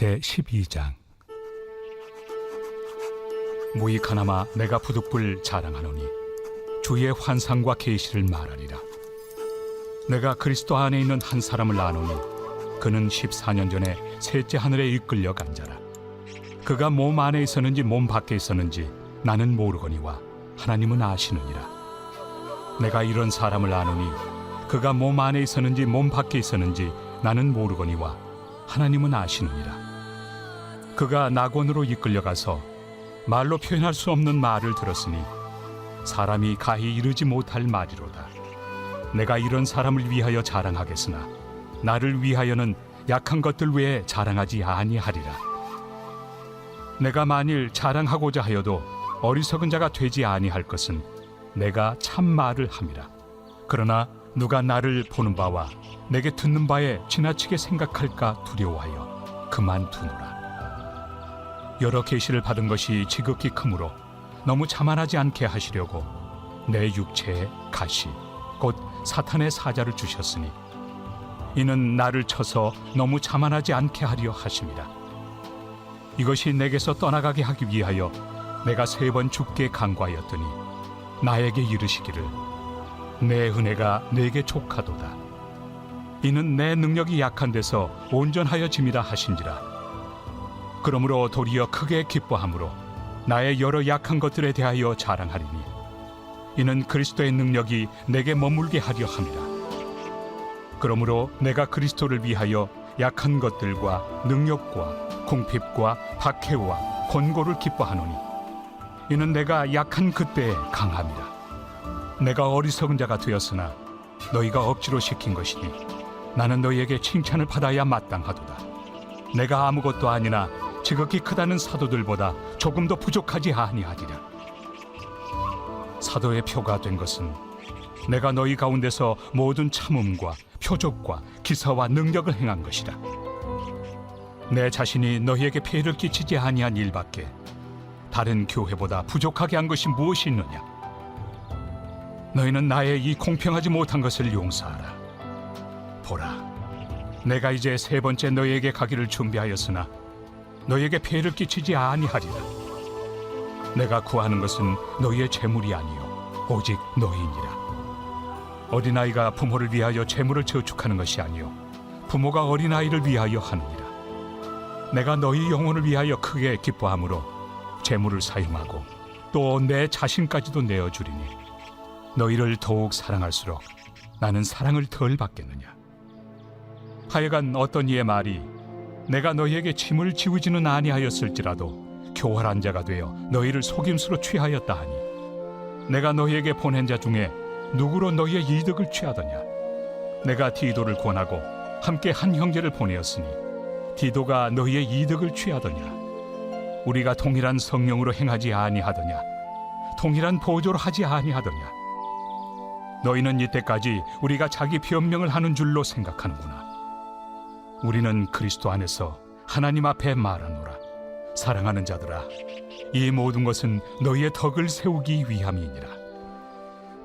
제12장. 무익하나마 내가 부득불 자랑하노니 주의 환상과 계시를 말하리라. 내가 그리스도 안에 있는 한 사람을 아노니 그는 14년 전에 셋째 하늘에 이끌려 간 자라. 그가 몸 안에 있었는지 몸 밖에 있었는지 나는 모르거니와 하나님은 아시느니라. 내가 이런 사람을 아노니 그가 몸 안에 있었는지 몸 밖에 있었는지 나는 모르거니와 하나님은 아시느니라. 그가 낙원으로 이끌려가서 말로 표현할 수 없는 말을 들었으니 사람이 가히 이르지 못할 말이로다. 내가 이런 사람을 위하여 자랑하겠으나 나를 위하여는 약한 것들 외에 자랑하지 아니하리라. 내가 만일 자랑하고자 하여도 어리석은 자가 되지 아니할 것은 내가 참 말을 함이라. 그러나 누가 나를 보는 바와 내게 듣는 바에 지나치게 생각할까 두려워하여 그만두노라. 여러 계시를 받은 것이 지극히 크므로 너무 자만하지 않게 하시려고 내 육체에 가시 곧 사탄의 사자를 주셨으니 이는 나를 쳐서 너무 자만하지 않게 하려 하심이라. 이것이 내게서 떠나가게 하기 위하여 내가 3번 주께 간구하였더니 나에게 이르시기를 내 은혜가 내게 족하도다. 이는 내 능력이 약한 데서 온전하여짐이라 하신지라. 그러므로 도리어 크게 기뻐함으로 나의 여러 약한 것들에 대하여 자랑하리니 이는 그리스도의 능력이 내게 머물게 하려 함이라. 그러므로 내가 그리스도를 위하여 약한 것들과 능력과 궁핍과 박해와 권고를 기뻐하노니 이는 내가 약한 그때에 강함이라. 내가 어리석은 자가 되었으나 너희가 억지로 시킨 것이니 나는 너희에게 칭찬을 받아야 마땅하도다. 내가 아무것도 아니나 지극히 크다는 사도들보다 조금 더 부족하지 아니하리라. 사도의 표가 된 것은 내가 너희 가운데서 모든 참음과 표적과 기사와 능력을 행한 것이라. 내 자신이 너희에게 폐해를 끼치지 아니한 일밖에 다른 교회보다 부족하게 한 것이 무엇이 있느냐. 너희는 나의 이 공평하지 못한 것을 용서하라. 보라, 내가 이제 3번째 너희에게 가기를 준비하였으나 너희에게 폐해를 끼치지 아니하리라. 내가 구하는 것은 너희의 재물이 아니요 오직 너희니라. 어린아이가 부모를 위하여 재물을 저축하는 것이 아니요 부모가 어린아이를 위하여 하느니라. 내가 너희 영혼을 위하여 크게 기뻐함으로 재물을 사용하고 또 내 자신까지도 내어주리니 너희를 더욱 사랑할수록 나는 사랑을 덜 받겠느냐. 하여간 어떤 이의 말이 내가 너희에게 짐을 지우지는 아니하였을지라도 교활한 자가 되어 너희를 속임수로 취하였다 하니 내가 너희에게 보낸 자 중에 누구로 너희의 이득을 취하더냐. 내가 디도를 권하고 함께 한 형제를 보내었으니 디도가 너희의 이득을 취하더냐. 우리가 동일한 성령으로 행하지 아니하더냐. 동일한 보조로 하지 아니하더냐. 너희는 이때까지 우리가 자기 변명을 하는 줄로 생각하는구나. 우리는 그리스도 안에서 하나님 앞에 말하노라. 사랑하는 자들아, 이 모든 것은 너희의 덕을 세우기 위함이니라.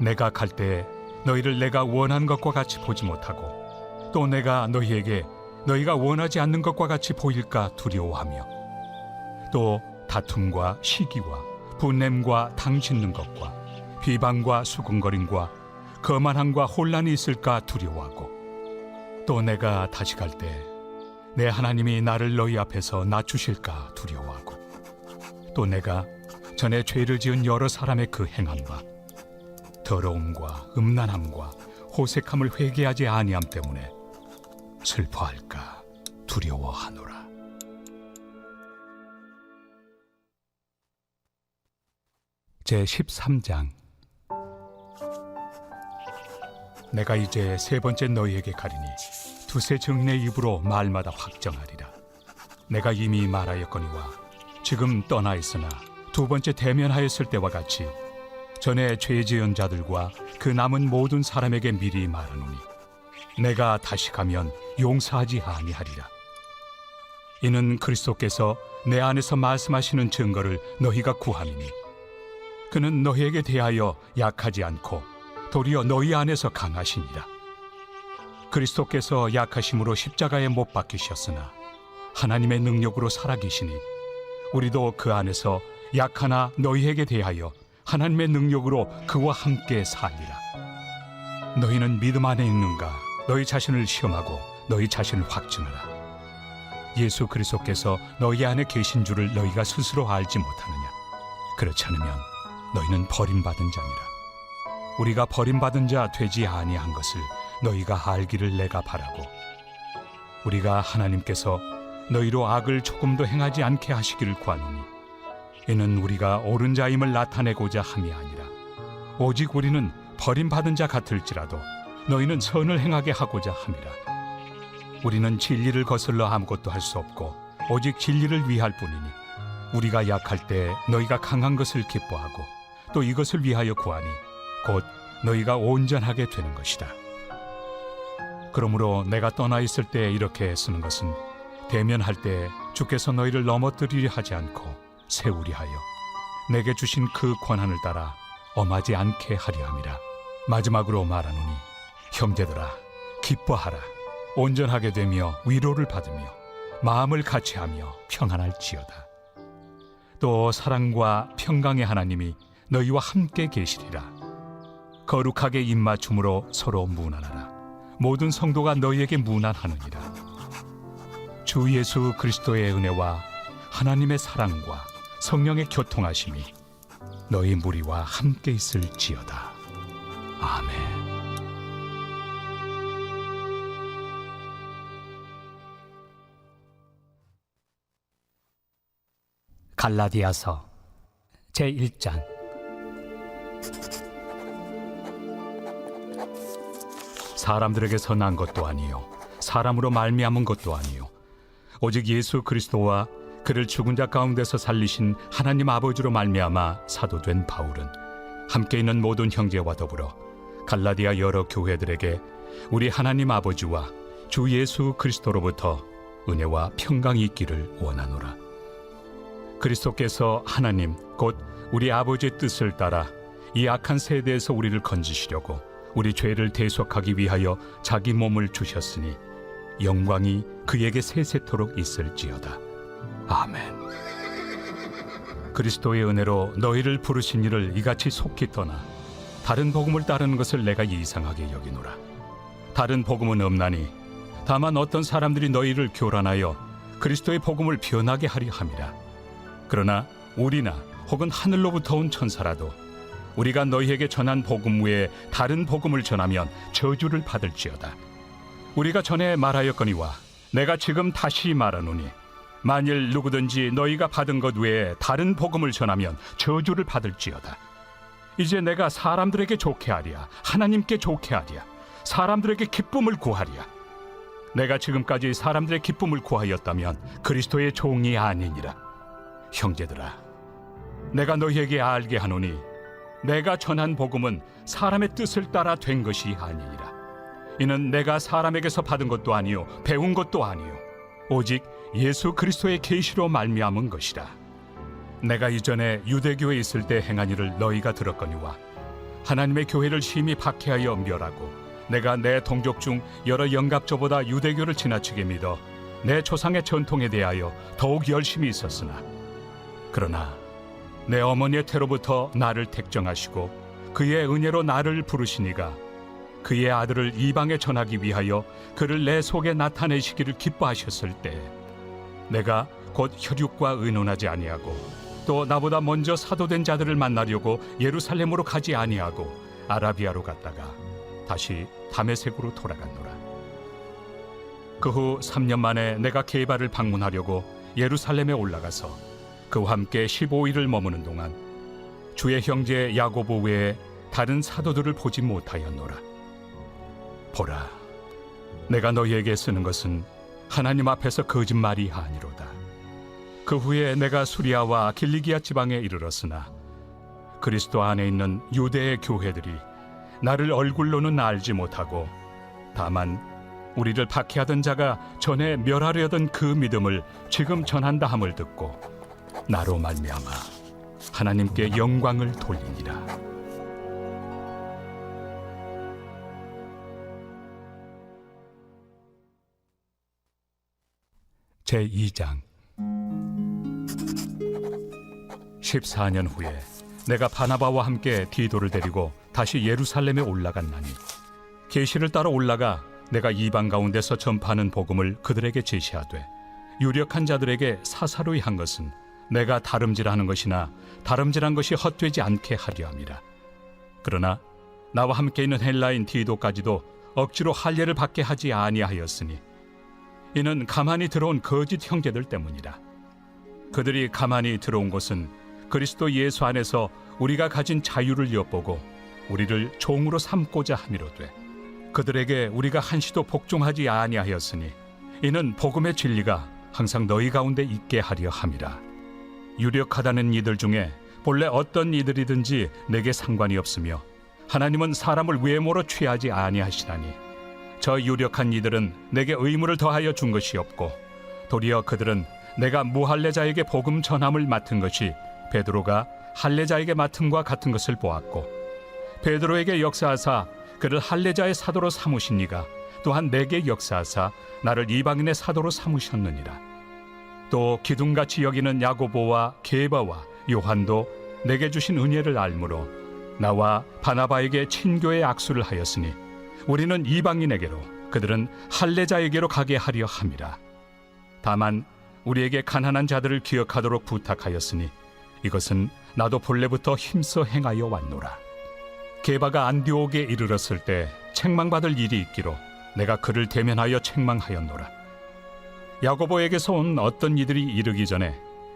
내가 갈 때에 너희를 내가 원하는 것과 같이 보지 못하고 또 내가 너희에게 너희가 원하지 않는 것과 같이 보일까 두려워하며 또 다툼과 시기와 분냄과 당 짓는 것과 비방과 수군거림과 거만함과 혼란이 있을까 두려워하고 또 내가 다시 갈 때 내 하나님이 나를 너희 앞에서 낮추실까 두려워하고 또 내가 전에 죄를 지은 여러 사람의 그 행함과 더러움과 음란함과 호색함을 회개하지 아니함 때문에 슬퍼할까 두려워하노라. 제13장. 내가 이제 3번째 너희에게 가리니 두세 증인의 입으로 말마다 확정하리라. 내가 이미 말하였거니와 지금 떠나 있으나 2번째 대면하였을 때와 같이 전에 죄 지은 자들과 그 남은 모든 사람에게 미리 말하노니 내가 다시 가면 용서하지 아니하리라. 이는 그리스도께서 내 안에서 말씀하시는 증거를 너희가 구함이니 그는 너희에게 대하여 약하지 않고 도리어 너희 안에서 강하시니라. 그리스도께서 약하심으로 십자가에 못 박히셨으나 하나님의 능력으로 살아계시니 우리도 그 안에서 약하나 너희에게 대하여 하나님의 능력으로 그와 함께 살리라. 너희는 믿음 안에 있는가? 너희 자신을 시험하고 너희 자신을 확증하라. 예수 그리스도께서 너희 안에 계신 줄을 너희가 스스로 알지 못하느냐? 그렇지 않으면 너희는 버림받은 자니라. 우리가 버림받은 자 되지 아니한 것을 너희가 알기를 내가 바라고, 우리가 하나님께서 너희로 악을 조금도 행하지 않게 하시기를 구하노니 이는 우리가 옳은 자임을 나타내고자 함이 아니라 오직 우리는 버림받은 자 같을지라도 너희는 선을 행하게 하고자 함이라. 우리는 진리를 거슬러 아무것도 할 수 없고 오직 진리를 위할 뿐이니 우리가 약할 때 너희가 강한 것을 기뻐하고 또 이것을 위하여 구하니 곧 너희가 온전하게 되는 것이다. 그러므로 내가 떠나 있을 때 이렇게 쓰는 것은 대면할 때 주께서 너희를 넘어뜨리려 하지 않고 세우리 하여 내게 주신 그 권한을 따라 엄하지 않게 하려 함이라. 마지막으로 말하노니 형제들아, 기뻐하라. 온전하게 되며 위로를 받으며 마음을 같이하며 평안할지어다. 또 사랑과 평강의 하나님이 너희와 함께 계시리라. 거룩하게 입맞춤으로 서로 문안하라. 모든 성도가 너희에게 문안하느니라. 주 예수 그리스도의 은혜와 하나님의 사랑과 성령의 교통하심이 너희 무리와 함께 있을지어다. 아멘. 갈라디아서 제1장. 사람들에게서 난 것도 아니요 사람으로 말미암은 것도 아니요 오직 예수 그리스도와 그를 죽은 자 가운데서 살리신 하나님 아버지로 말미암아 사도된 바울은 함께 있는 모든 형제와 더불어 갈라디아 여러 교회들에게 우리 하나님 아버지와 주 예수 그리스도로부터 은혜와 평강이 있기를 원하노라. 그리스도께서 하나님 곧 우리 아버지의 뜻을 따라 이 악한 세대에서 우리를 건지시려고 우리 죄를 대속하기 위하여 자기 몸을 주셨으니 영광이 그에게 세세토록 있을지어다. 아멘. 그리스도의 은혜로 너희를 부르신 이를 이같이 속히 떠나 다른 복음을 따르는 것을 내가 이상하게 여기노라. 다른 복음은 없나니 다만 어떤 사람들이 너희를 교란하여 그리스도의 복음을 변하게 하려 함이라. 그러나 우리나 혹은 하늘로부터 온 천사라도 우리가 너희에게 전한 복음 외에 다른 복음을 전하면 저주를 받을지어다. 우리가 전에 말하였거니와 내가 지금 다시 말하노니 만일 누구든지 너희가 받은 것 외에 다른 복음을 전하면 저주를 받을지어다. 이제 내가 사람들에게 좋게 하랴 하나님께 좋게 하랴 사람들에게 기쁨을 구하랴. 내가 지금까지 사람들의 기쁨을 구하였다면 그리스도의 종이 아니니라. 형제들아, 내가 너희에게 알게 하노니 내가 전한 복음은 사람의 뜻을 따라 된 것이 아니니라. 이는 내가 사람에게서 받은 것도 아니요 배운 것도 아니요 오직 예수 그리스도의 계시로 말미암은 것이라. 내가 이전에 유대교에 있을 때 행한 일을 너희가 들었거니와 하나님의 교회를 심히 박해하여 멸하고 내가 내 동족 중 여러 영갑조보다 유대교를 지나치게 믿어 내 조상의 전통에 대하여 더욱 열심히 있었으나 그러나 내 어머니의 태로부터 나를 택정하시고 그의 은혜로 나를 부르시니가 그의 아들을 이방에 전하기 위하여 그를 내 속에 나타내시기를 기뻐하셨을 때 내가 곧 혈육과 의논하지 아니하고 또 나보다 먼저 사도된 자들을 만나려고 예루살렘으로 가지 아니하고 아라비아로 갔다가 다시 다메섹으로 돌아갔노라. 그 후 3년 만에 내가 게바를 방문하려고 예루살렘에 올라가서 그와 함께 15일을 머무는 동안 주의 형제 야고보 외에 다른 사도들을 보지 못하였노라. 보라, 내가 너희에게 쓰는 것은 하나님 앞에서 거짓말이 아니로다. 그 후에 내가 수리아와 길리기아 지방에 이르렀으나 그리스도 안에 있는 유대의 교회들이 나를 얼굴로는 알지 못하고 다만 우리를 박해하던 자가 전에 멸하려던 그 믿음을 지금 전한다 함을 듣고 나로 말미암아 하나님께 영광을 돌리니라. 제2장 14년 후에 내가 바나바와 함께 디도를 데리고 다시 예루살렘에 올라갔나니 계시를 따라 올라가 내가 이방 가운데서 전파하는 복음을 그들에게 제시하되 유력한 자들에게 사사로이 한 것은 내가 다름질하는 것이나 다름질한 것이 헛되지 않게 하려 함이라. 그러나 나와 함께 있는 헬라인 디도까지도 억지로 할례를 받게 하지 아니하였으니 이는 가만히 들어온 거짓 형제들 때문이라. 그들이 가만히 들어온 것은 그리스도 예수 안에서 우리가 가진 자유를 엿보고 우리를 종으로 삼고자 함이로되 그들에게 우리가 한시도 복종하지 아니하였으니 이는 복음의 진리가 항상 너희 가운데 있게 하려 함이라. 유력하다는 이들 중에 본래 어떤 이들이든지 내게 상관이 없으며 하나님은 사람을 외모로 취하지 아니하시나니 저 유력한 이들은 내게 의무를 더하여 준 것이 없고 도리어 그들은 내가 무할례자에게 복음 전함을 맡은 것이 베드로가 할례자에게 맡음과 같은 것을 보았고 베드로에게 역사하사 그를 할례자의 사도로 삼으신 이가 또한 내게 역사하사 나를 이방인의 사도로 삼으셨느니라. 또 기둥같이 여기는 야고보와 게바와 요한도 내게 주신 은혜를 알므로 나와 바나바에게 친교의 악수를 하였으니 우리는 이방인에게로 그들은 할례자에게로 가게 하려 함이라. 다만 우리에게 가난한 자들을 기억하도록 부탁하였으니 이것은 나도 본래부터 힘써 행하여 왔노라. 게바가 안디옥에 이르렀을 때 책망받을 일이 있기로 내가 그를 대면하여 책망하였노라. 야고보에게서 온 어떤 이들이 이르기 전에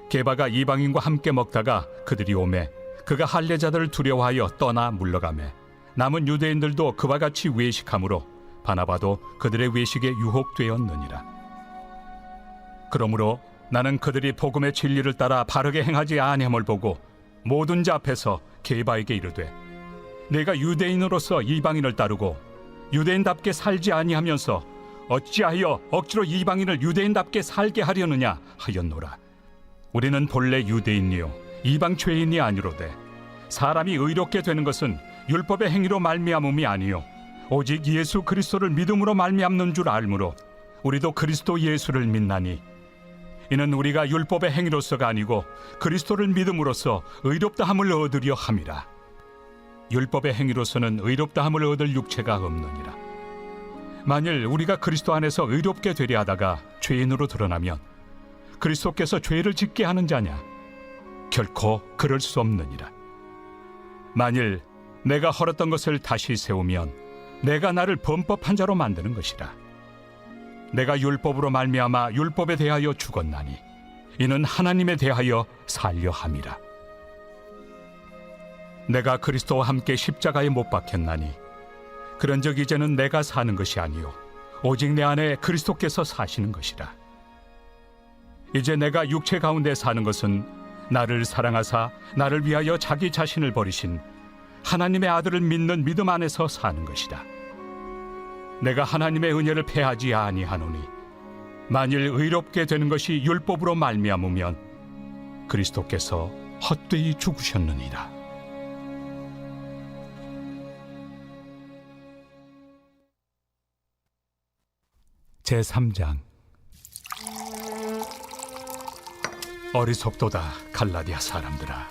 게바가 이방인과 함께 먹다가 그들이 오매 그가 할례자들을 두려워하여 떠나 물러가매 남은 유대인들도 그와 같이 외식하므로 바나바도 그들의 외식에 유혹되었느니라. 그러므로 나는 그들이 복음의 진리를 따라 바르게 행하지 아니함을 보고 모든 자 앞에서 게바에게 이르되 내가 유대인으로서 이방인을 따르고 유대인답게 살지 아니하면서 어찌하여 억지로 이방인을 유대인답게 살게 하려느냐 하였노라. 우리는 본래 유대인이요 이방 죄인이 아니로되 사람이 의롭게 되는 것은 율법의 행위로 말미암음이 아니요 오직 예수 그리스도를 믿음으로 말미암는 줄 알므로 우리도 그리스도 예수를 믿나니 이는 우리가 율법의 행위로서가 아니고 그리스도를 믿음으로써 의롭다함을 얻으려 함이라. 율법의 행위로서는 의롭다함을 얻을 육체가 없느니라. 만일 우리가 그리스도 안에서 의롭게 되려 하다가 죄인으로 드러나면 그리스도께서 죄를 짓게 하는 자냐? 결코 그럴 수 없느니라. 만일 내가 헐었던 것을 다시 세우면 내가 나를 범법한 자로 만드는 것이라. 내가 율법으로 말미암아 율법에 대하여 죽었나니 이는 하나님에 대하여 살려 함이라. 내가 그리스도와 함께 십자가에 못 박혔나니 그런즉 이제는 내가 사는 것이 아니요 오직 내 안에 그리스도께서 사시는 것이라. 이제 내가 육체 가운데 사는 것은 나를 사랑하사 나를 위하여 자기 자신을 버리신 하나님의 아들을 믿는 믿음 안에서 사는 것이다. 내가 하나님의 은혜를 패하지 아니하노니 만일 의롭게 되는 것이 율법으로 말미암으면 그리스도께서 헛되이 죽으셨느니라. 제3장 어리석도다 갈라디아 사람들아,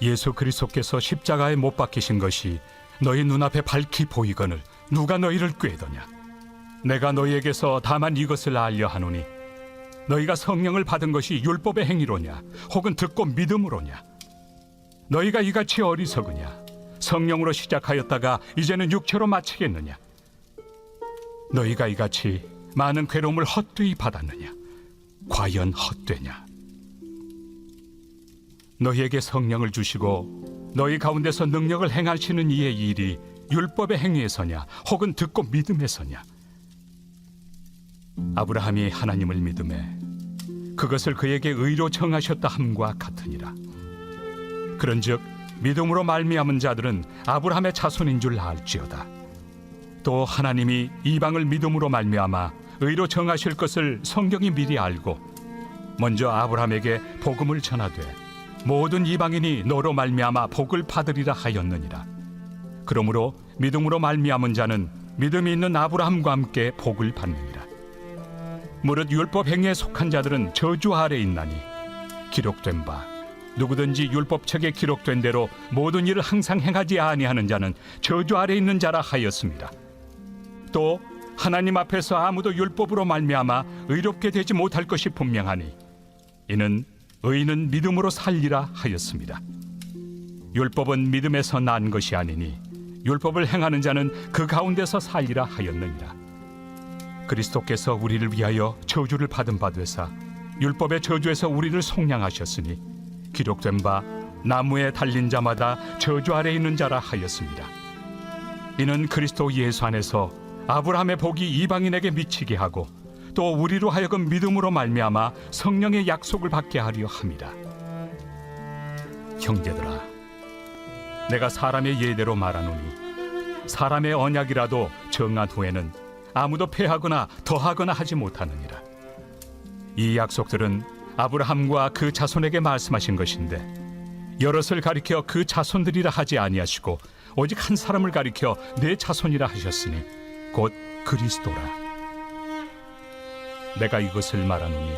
예수 그리스도께서 십자가에 못 박히신 것이 너희 눈앞에 밝히 보이거늘 누가 너희를 꾀더냐? 내가 너희에게서 다만 이것을 알려 하노니 너희가 성령을 받은 것이 율법의 행위로냐 혹은 듣고 믿음으로냐? 너희가 이같이 어리석으냐? 성령으로 시작하였다가 이제는 육체로 마치겠느냐? 너희가 이같이 많은 괴로움을 헛되이 받았느냐? 과연 헛되냐? 너희에게 성령을 주시고 너희 가운데서 능력을 행하시는 이의 일이 율법의 행위에서냐 혹은 듣고 믿음에서냐? 아브라함이 하나님을 믿음에 그것을 그에게 의로 정하셨다 함과 같으니라. 그런즉 믿음으로 말미암은 자들은 아브라함의 자손인 줄 알지어다. 또 하나님이 이방을 믿음으로 말미암아 의로 정하실 것을 성경이 미리 알고 먼저 아브라함에게 복음을 전하되 모든 이방인이 너로 말미암아 복을 받으리라 하였느니라. 그러므로 믿음으로 말미암은 자는 믿음이 있는 아브라함과 함께 복을 받느니라. 무릇 율법 행위에 속한 자들은 저주 아래 있나니 기록된 바 누구든지 율법책에 기록된 대로 모든 일을 항상 행하지 아니하는 자는 저주 아래 있는 자라 하였습니다. 또 하나님 앞에서 아무도 율법으로 말미암아 의롭게 되지 못할 것이 분명하니 이는 의인은 믿음으로 살리라 하였습니다. 율법은 믿음에서 난 것이 아니니 율법을 행하는 자는 그 가운데서 살리라 하였느니라. 그리스도께서 우리를 위하여 저주를 받은 바 되사 율법의 저주에서 우리를 속량하셨으니 기록된 바 나무에 달린 자마다 저주 아래 있는 자라 하였습니다. 이는 그리스도 예수 안에서 아브라함의 복이 이방인에게 미치게 하고 또 우리로 하여금 믿음으로 말미암아 성령의 약속을 받게 하려 함이라. 형제들아, 내가 사람의 예대로 말하노니 사람의 언약이라도 정한 후에는 아무도 폐하거나 더하거나 하지 못하느니라. 이 약속들은 아브라함과 그 자손에게 말씀하신 것인데 여럿을 가리켜 그 자손들이라 하지 아니하시고 오직 한 사람을 가리켜 내 자손이라 하셨으니 곧 그리스도라. 내가 이것을 말하노니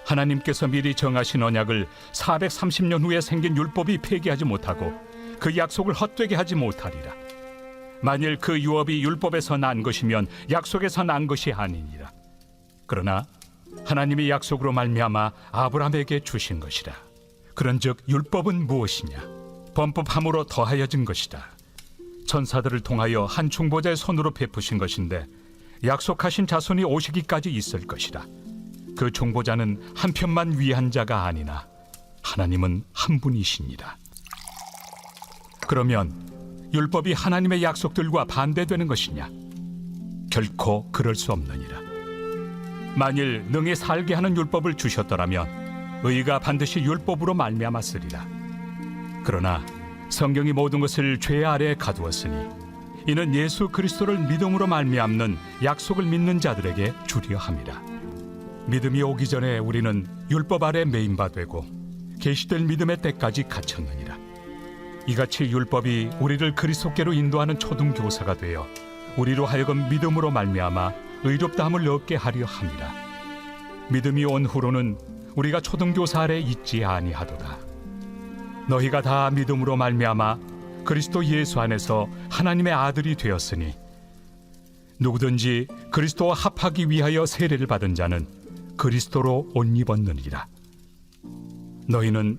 하나님께서 미리 정하신 언약을 430년 후에 생긴 율법이 폐기하지 못하고 그 약속을 헛되게 하지 못하리라. 만일 그 유업이 율법에서 난 것이면 약속에서 난 것이 아니니라. 그러나 하나님이 약속으로 말미암아 아브라함에게 주신 것이라. 그런즉 율법은 무엇이냐? 범법함으로 더하여진 것이다. 천사들을 통하여 한 중보자의 손으로 베푸신 것인데 약속하신 자손이 오시기까지 있을 것이라. 그 중보자는 한 편만 위한 자가 아니나 하나님은 한 분이시니라. 그러면 율법이 하나님의 약속들과 반대되는 것이냐? 결코 그럴 수 없느니라. 만일 능히 살게 하는 율법을 주셨더라면 의가 반드시 율법으로 말미암았으리라. 그러나 성경이 모든 것을 죄 아래에 가두었으니 이는 예수 그리스도를 믿음으로 말미암는 약속을 믿는 자들에게 주려 함이라. 믿음이 오기 전에 우리는 율법 아래 매인 바 되고 계시될 믿음의 때까지 갇혔느니라. 이같이 율법이 우리를 그리스도께로 인도하는 초등교사가 되어 우리로 하여금 믿음으로 말미암아 의롭다함을 얻게 하려 함이라. 믿음이 온 후로는 우리가 초등교사 아래 있지 아니하도다. 너희가 다 믿음으로 말미암아 그리스도 예수 안에서 하나님의 아들이 되었으니 누구든지 그리스도와 합하기 위하여 세례를 받은 자는 그리스도로 옷 입었느니라. 너희는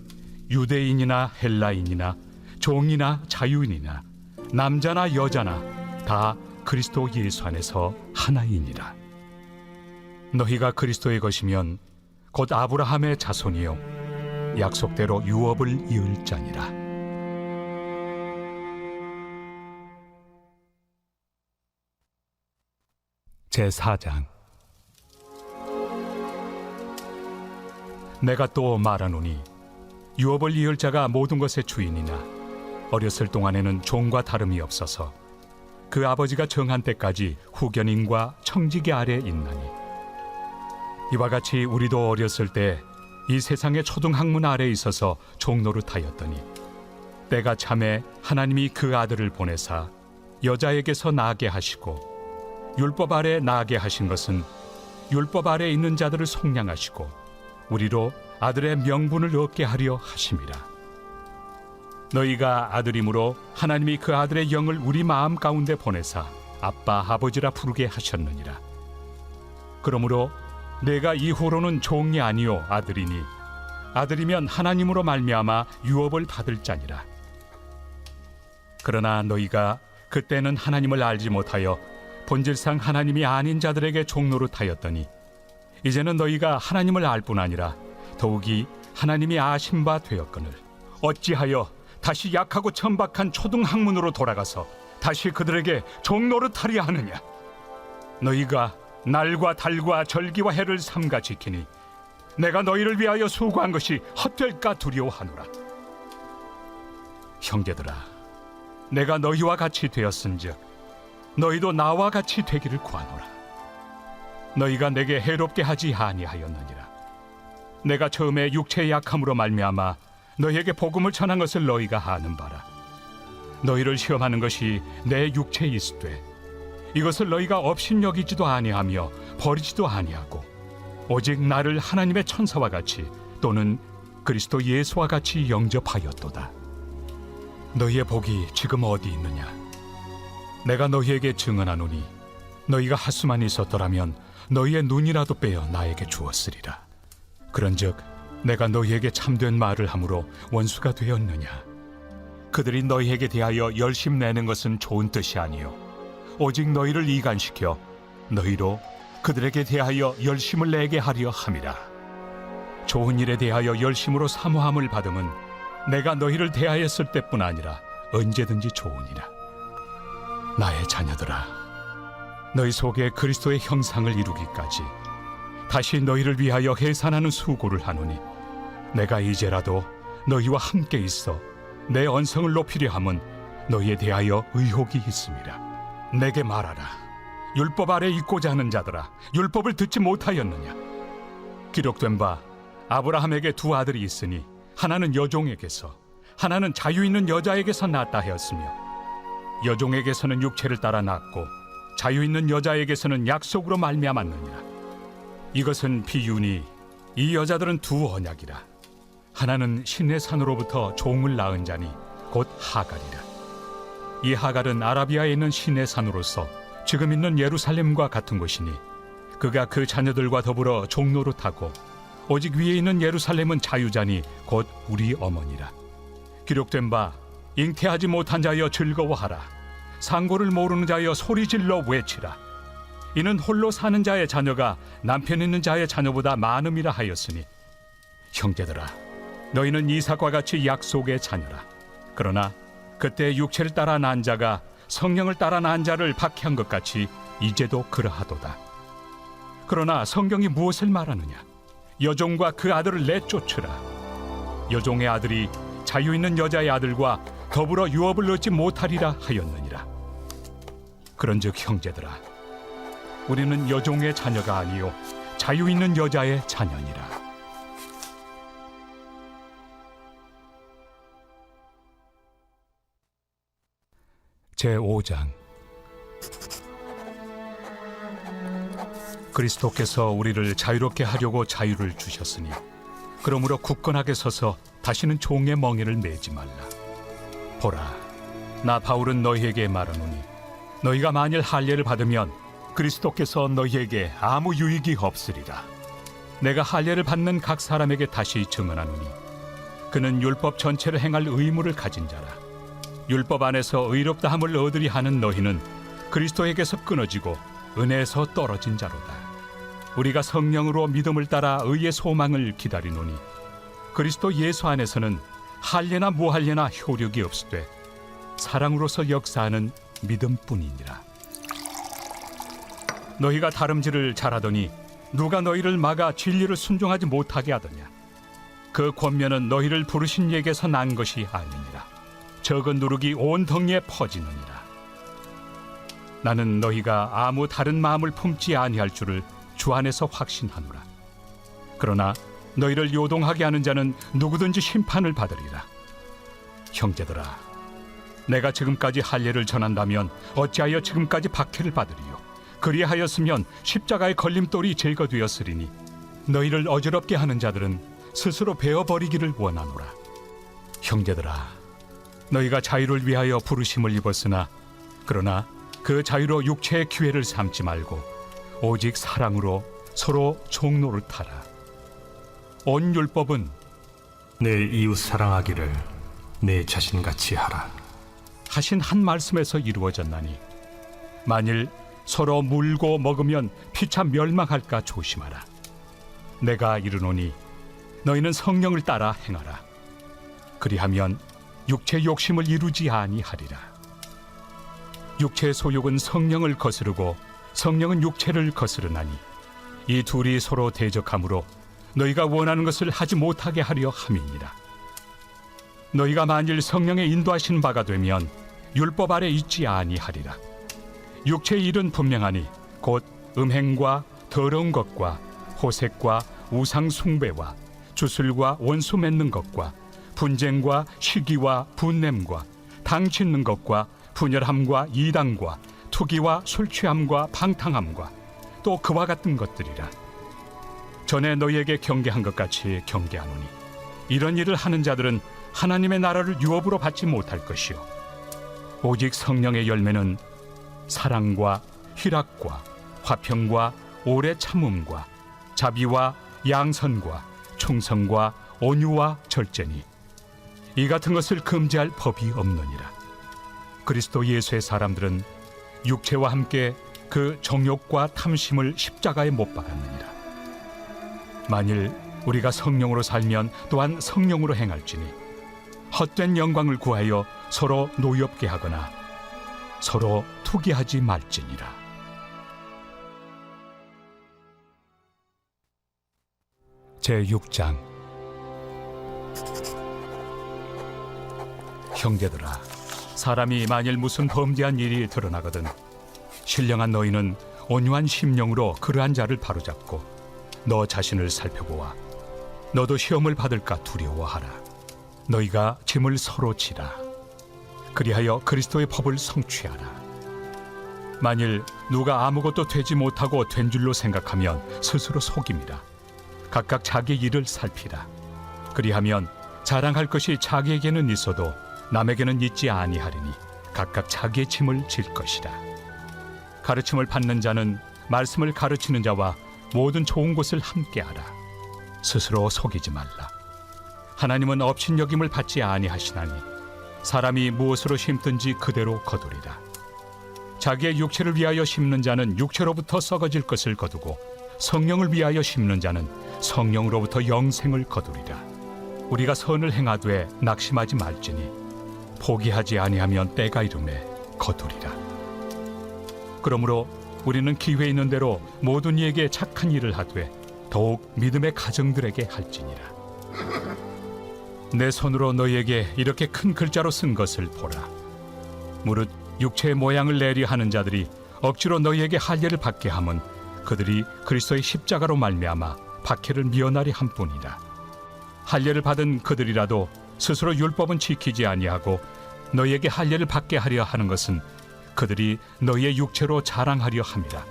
유대인이나 헬라인이나 종이나 자유인이나 남자나 여자나 다 그리스도 예수 안에서 하나이니라. 너희가 그리스도의 것이면 곧 아브라함의 자손이요 약속대로 유업을 이을 자니라. 제4장. 내가 또 말하노니 유업을 이을 자가 모든 것의 주인이나 어렸을 동안에는 종과 다름이 없어서 그 아버지가 정한 때까지 후견인과 청지기 아래 있나니 이와 같이 우리도 어렸을 때 이 세상의 초등학문 아래에 있어서 종노릇하였더니 때가 참에 하나님이 그 아들을 보내사 여자에게서 나게 하시고 율법 아래 나게 하신 것은 율법 아래 있는 자들을 속량하시고 우리로 아들의 명분을 얻게 하려 하심이라. 너희가 아들이므로 하나님이 그 아들의 영을 우리 마음 가운데 보내사 아빠 아버지라 부르게 하셨느니라. 그러므로 내가 이후로는 종이 아니요 아들이니 아들이면 하나님으로 말미암아 유업을 받을 자니라. 그러나 너희가 그때는 하나님을 알지 못하여 본질상 하나님이 아닌 자들에게 종노릇하였더니 이제는 너희가 하나님을 알 뿐 아니라 더욱이 하나님이 아신 바 되었거늘 어찌하여 다시 약하고 천박한 초등학문으로 돌아가서 다시 그들에게 종노릇하려 하느냐? 너희가 날과 달과 절기와 해를 삼가 지키니 내가 너희를 위하여 수고한 것이 헛될까 두려워하노라. 형제들아, 내가 너희와 같이 되었은즉 너희도 나와 같이 되기를 구하노라. 너희가 내게 해롭게 하지 아니하였느니라. 내가 처음에 육체의 약함으로 말미암아 너희에게 복음을 전한 것을 너희가 아는 바라. 너희를 시험하는 것이 내 육체에 있으되 이것을 너희가 업신여기지도 아니하며 버리지도 아니하고 오직 나를 하나님의 천사와 같이 또는 그리스도 예수와 같이 영접하였도다. 너희의 복이 지금 어디 있느냐? 내가 너희에게 증언하노니 너희가 할 수만 있었더라면 너희의 눈이라도 빼어 나에게 주었으리라. 그런즉 내가 너희에게 참된 말을 함으로 원수가 되었느냐? 그들이 너희에게 대하여 열심 내는 것은 좋은 뜻이 아니요 오직 너희를 이간시켜 너희로 그들에게 대하여 열심을 내게 하려 함이라. 좋은 일에 대하여 열심으로 사모함을 받음은 내가 너희를 대하였을 때뿐 아니라 언제든지 좋으니라. 나의 자녀들아, 너희 속에 그리스도의 형상을 이루기까지 다시 너희를 위하여 해산하는 수고를 하노니 내가 이제라도 너희와 함께 있어 내 언성을 높이려 함은 너희에 대하여 의혹이 있음이라. 내게 말하라. 율법 아래 있고자 하는 자들아, 율법을 듣지 못하였느냐? 기록된 바 아브라함에게 두 아들이 있으니 하나는 여종에게서 하나는 자유 있는 여자에게서 낳았다 하였으며 여종에게서는 육체를 따라 낳고 자유 있는 여자에게서는 약속으로 말미암았느니라. 이것은 비유니 이 여자들은 두 언약이라. 하나는 신의 산으로부터 종을 낳은 자니 곧 하갈이라. 이 하갈은 아라비아에 있는 신의 산으로서 지금 있는 예루살렘과 같은 곳이니 그가 그 자녀들과 더불어 종노릇하고 오직 위에 있는 예루살렘은 자유자니 곧 우리 어머니라. 기록된 바 잉태하지 못한 자여 즐거워하라. 상고를 모르는 자여 소리질러 외치라. 이는 홀로 사는 자의 자녀가 남편 있는 자의 자녀보다 많음이라 하였으니 형제들아, 너희는 이삭과 같이 약속의 자녀라. 그러나 그때 육체를 따라 난 자가 성령을 따라 난 자를 박해한 것 같이 이제도 그러하도다. 그러나 성경이 무엇을 말하느냐? 여종과 그 아들을 내쫓으라. 여종의 아들이 자유 있는 여자의 아들과 더불어 유업을 얻지 못하리라 하였느니라. 그런즉 형제들아, 우리는 여종의 자녀가 아니요 자유 있는 여자의 자녀니라. 제5장. 그리스도께서 우리를 자유롭게 하려고 자유를 주셨으니 그러므로 굳건하게 서서 다시는 종의 멍에를 매지 말라. 보라, 나 바울은 너희에게 말하노니 너희가 만일 할례를 받으면 그리스도께서 너희에게 아무 유익이 없으리라. 내가 할례를 받는 각 사람에게 다시 증언하노니 그는 율법 전체를 행할 의무를 가진 자라. 율법 안에서 의롭다함을 얻으리 하는 너희는 그리스도에게서 끊어지고 은혜에서 떨어진 자로다. 우리가 성령으로 믿음을 따라 의의 소망을 기다리노니 그리스도 예수 안에서는 할례나 무할례나 효력이 없으되 사랑으로서 역사하는 믿음뿐이니라. 너희가 다름질을 잘하더니 누가 너희를 막아 진리를 순종하지 못하게 하더냐? 그 권면은 너희를 부르신 이에게서 난 것이 아니니라. 적은 누룩이 온 덩이에 퍼지느니라. 나는 너희가 아무 다른 마음을 품지 아니할 줄을 주 안에서 확신하노라. 그러나 너희를 요동하게 하는 자는 누구든지 심판을 받으리라. 형제들아, 내가 지금까지 할례를 전한다면 어찌하여 지금까지 박해를 받으리요? 그리하였으면 십자가의 걸림돌이 제거되었으리니 너희를 어지럽게 하는 자들은 스스로 베어버리기를 원하노라. 형제들아, 너희가 자유를 위하여 부르심을 입었으나 그러나 그 자유로 육체의 기회를 삼지 말고 오직 사랑으로 서로 종노릇하라. 온 율법은 내 이웃 사랑하기를 내 자신같이 하라 하신 한 말씀에서 이루어졌나니 만일 서로 물고 먹으면 피차 멸망할까 조심하라. 내가 이르노니 너희는 성령을 따라 행하라. 그리하면 육체 욕심을 이루지 아니하리라. 육체의 소욕은 성령을 거스르고 성령은 육체를 거스르나니 이 둘이 서로 대적하므로 너희가 원하는 것을 하지 못하게 하려 함이니라. 너희가 만일 성령의 인도하신 바가 되면 율법 아래 있지 아니하리라. 육체의 일은 분명하니 곧 음행과 더러운 것과 호색과 우상 숭배와 주술과 원수 맺는 것과 분쟁과 시기와 분냄과 당 짓는 것과 분열함과 이당과 투기와 술 취함과 방탕함과 또 그와 같은 것들이라. 전에 너희에게 경계한 것 같이 경계하노니 이런 일을 하는 자들은 하나님의 나라를 유업으로 받지 못할 것이요 오직 성령의 열매는 사랑과 희락과 화평과 오래 참음과 자비와 양선과 충성과 온유와 절제니 이 같은 것을 금지할 법이 없느니라. 그리스도 예수의 사람들은 육체와 함께 그 정욕과 탐심을 십자가에 못 박았느니라. 만일 우리가 성령으로 살면 또한 성령으로 행할지니 헛된 영광을 구하여 서로 노엽게 하거나 서로 투기하지 말지니라. 제6장. 형제들아, 사람이 만일 무슨 범죄한 일이 드러나거든 신령한 너희는 온유한 심령으로 그러한 자를 바로잡고 너 자신을 살펴보아 너도 시험을 받을까 두려워하라. 너희가 짐을 서로 지라. 그리하여 그리스도의 법을 성취하라. 만일 누가 아무것도 되지 못하고 된 줄로 생각하면 스스로 속임이라. 각각 자기 일을 살피라. 그리하면 자랑할 것이 자기에게는 있어도 남에게는 있지 아니하리니 각각 자기의 짐을 질 것이라. 가르침을 받는 자는 말씀을 가르치는 자와 모든 좋은 것을 함께하라. 스스로 속이지 말라. 하나님은 업신여김을 받지 아니하시나니 사람이 무엇으로 심든지 그대로 거두리라. 자기의 육체를 위하여 심는 자는 육체로부터 썩어질 것을 거두고 성령을 위하여 심는 자는 성령으로부터 영생을 거두리라. 우리가 선을 행하되 낙심하지 말지니 포기하지 아니하면 때가 이르매 거두리라. 그러므로 우리는 기회 있는 대로 모든 이에게 착한 일을 하되 더욱 믿음의 가정들에게 할지니라. 내 손으로 너희에게 이렇게 큰 글자로 쓴 것을 보라. 무릇 육체의 모양을 내리 하는 자들이 억지로 너희에게 할례를 받게 함은 그들이 그리스도의 십자가로 말미암아 박해를 미연하리 함뿐이라. 할례를 받은 그들이라도 스스로 율법은 지키지 아니하고 너희에게 할례를 받게 하려 하는 것은 그들이 너희의 육체로 자랑하려 함이라.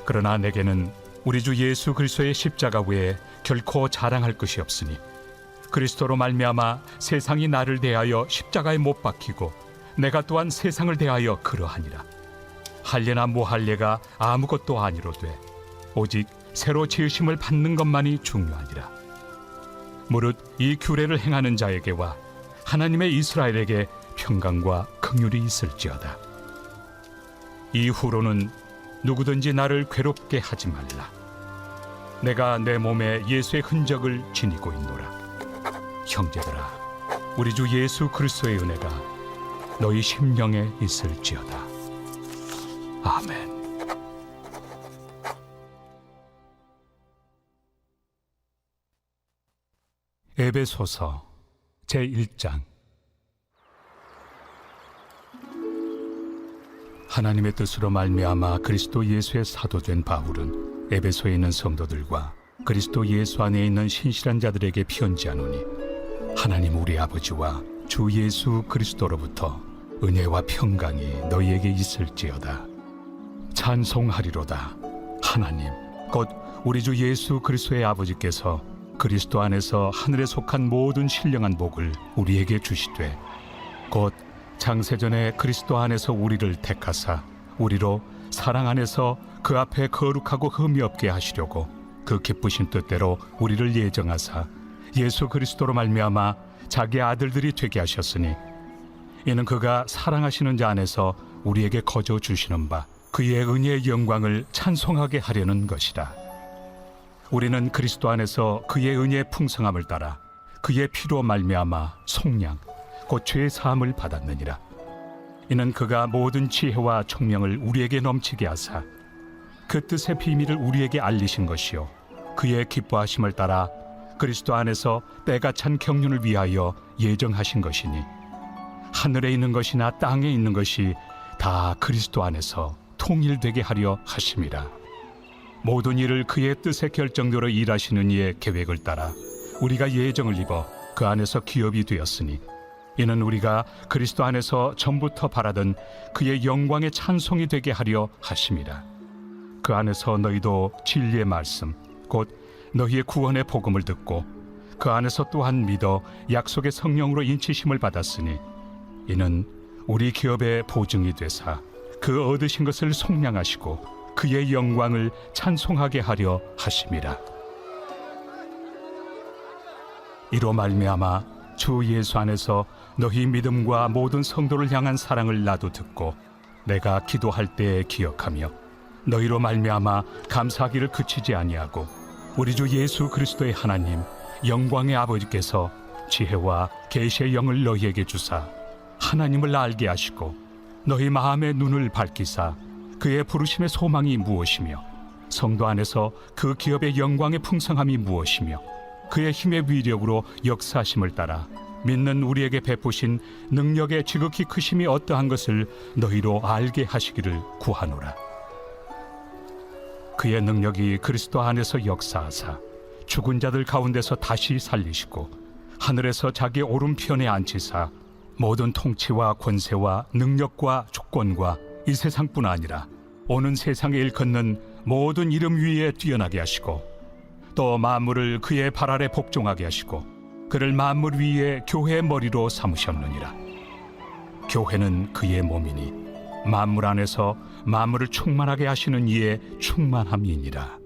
그러나 내게는 우리 주 예수 그리스도의 십자가 외에 결코 자랑할 것이 없으니 그리스도로 말미암아 세상이 나를 대하여 십자가에 못 박히고 내가 또한 세상을 대하여 그러하니라. 할례나 무할례가 아무것도 아니로되 오직 새로 지으심을 받는 것만이 중요하니라. 무릇 이 규례를 행하는 자에게와 하나님의 이스라엘에게 평강과 긍휼이 있을지어다. 이후로는 누구든지 나를 괴롭게 하지 말라. 내가 내 몸에 예수의 흔적을 지니고 있노라. 형제들아, 우리 주 예수 그리스도의 은혜가 너희 심령에 있을지어다. 아멘. 에베소서 제1장. 하나님의 뜻으로 말미암아 그리스도 예수의 사도된 바울은 에베소에 있는 성도들과 그리스도 예수 안에 있는 신실한 자들에게 편지하노니 하나님 우리 아버지와 주 예수 그리스도로부터 은혜와 평강이 너희에게 있을지어다. 찬송하리로다. 하나님 곧 우리 주 예수 그리스도의 아버지께서 그리스도 안에서 하늘에 속한 모든 신령한 복을 우리에게 주시되 곧 창세전에 그리스도 안에서 우리를 택하사 우리로 사랑 안에서 그 앞에 거룩하고 흠이 없게 하시려고 그 기쁘신 뜻대로 우리를 예정하사 예수 그리스도로 말미암아 자기 아들들이 되게 하셨으니 이는 그가 사랑하시는 자 안에서 우리에게 거저 주시는 바 그의 은혜의 영광을 찬송하게 하려는 것이라. 우리는 그리스도 안에서 그의 은혜의 풍성함을 따라 그의 피로 말미암아 속량 곧 죄의 사함을 받았느니라. 이는 그가 모든 지혜와 총명을 우리에게 넘치게 하사 그 뜻의 비밀을 우리에게 알리신 것이요 그의 기뻐하심을 따라 그리스도 안에서 때가 찬 경륜을 위하여 예정하신 것이니 하늘에 있는 것이나 땅에 있는 것이 다 그리스도 안에서 통일되게 하려 하심이라. 모든 일을 그의 뜻의 결정대로 일하시는 이의 계획을 따라 우리가 예정을 입어 그 안에서 기업이 되었으니 이는 우리가 그리스도 안에서 전부터 바라던 그의 영광의 찬송이 되게 하려 하심이라. 그 안에서 너희도 진리의 말씀 곧 너희의 구원의 복음을 듣고 그 안에서 또한 믿어 약속의 성령으로 인치심을 받았으니 이는 우리 기업의 보증이 되사 그 얻으신 것을 속량하시고 그의 영광을 찬송하게 하려 하심이라. 이로 말미암아 주 예수 안에서 너희 믿음과 모든 성도를 향한 사랑을 나도 듣고 내가 기도할 때에 기억하며 너희로 말미암아 감사하기를 그치지 아니하고 우리 주 예수 그리스도의 하나님 영광의 아버지께서 지혜와 계시의 영을 너희에게 주사 하나님을 알게 하시고 너희 마음의 눈을 밝히사 그의 부르심의 소망이 무엇이며 성도 안에서 그 기업의 영광의 풍성함이 무엇이며 그의 힘의 위력으로 역사하심을 따라 믿는 우리에게 베푸신 능력의 지극히 크심이 어떠한 것을 너희로 알게 하시기를 구하노라. 그의 능력이 그리스도 안에서 역사하사 죽은 자들 가운데서 다시 살리시고 하늘에서 자기 오른편에 앉히사 모든 통치와 권세와 능력과 주권과 이 세상뿐 아니라 오는 세상에 일컫는 모든 이름 위에 뛰어나게 하시고 또 만물을 그의 발 아래 복종하게 하시고 그를 만물 위에 교회의 머리로 삼으셨느니라. 교회는 그의 몸이니 만물 안에서 만물을 충만하게 하시는 이의 충만함이니라.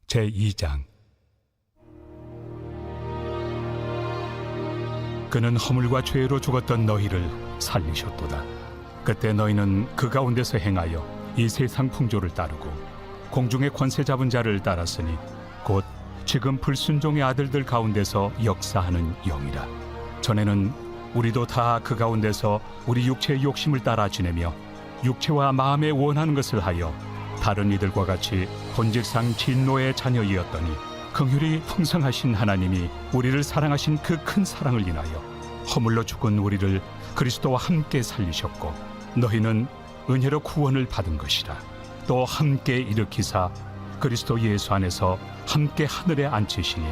제2장. 그는 허물과 죄로 죽었던 너희를 살리셨도다. 그때 너희는 그 가운데서 행하여 이 세상 풍조를 따르고 공중의 권세 잡은 자를 따랐으니 곧 지금 불순종의 아들들 가운데서 역사하는 영이라. 전에는 우리도 다 그 가운데서 우리 육체의 욕심을 따라 지내며 육체와 마음에 원하는 것을 하여 다른 이들과 같이 본질상 진노의 자녀이었더니 긍휼이 풍성하신 하나님이 우리를 사랑하신 그 큰 사랑을 인하여 허물로 죽은 우리를 그리스도와 함께 살리셨고 너희는 은혜로 구원을 받은 것이라. 또 함께 일으키사 그리스도 예수 안에서 함께 하늘에 앉히시니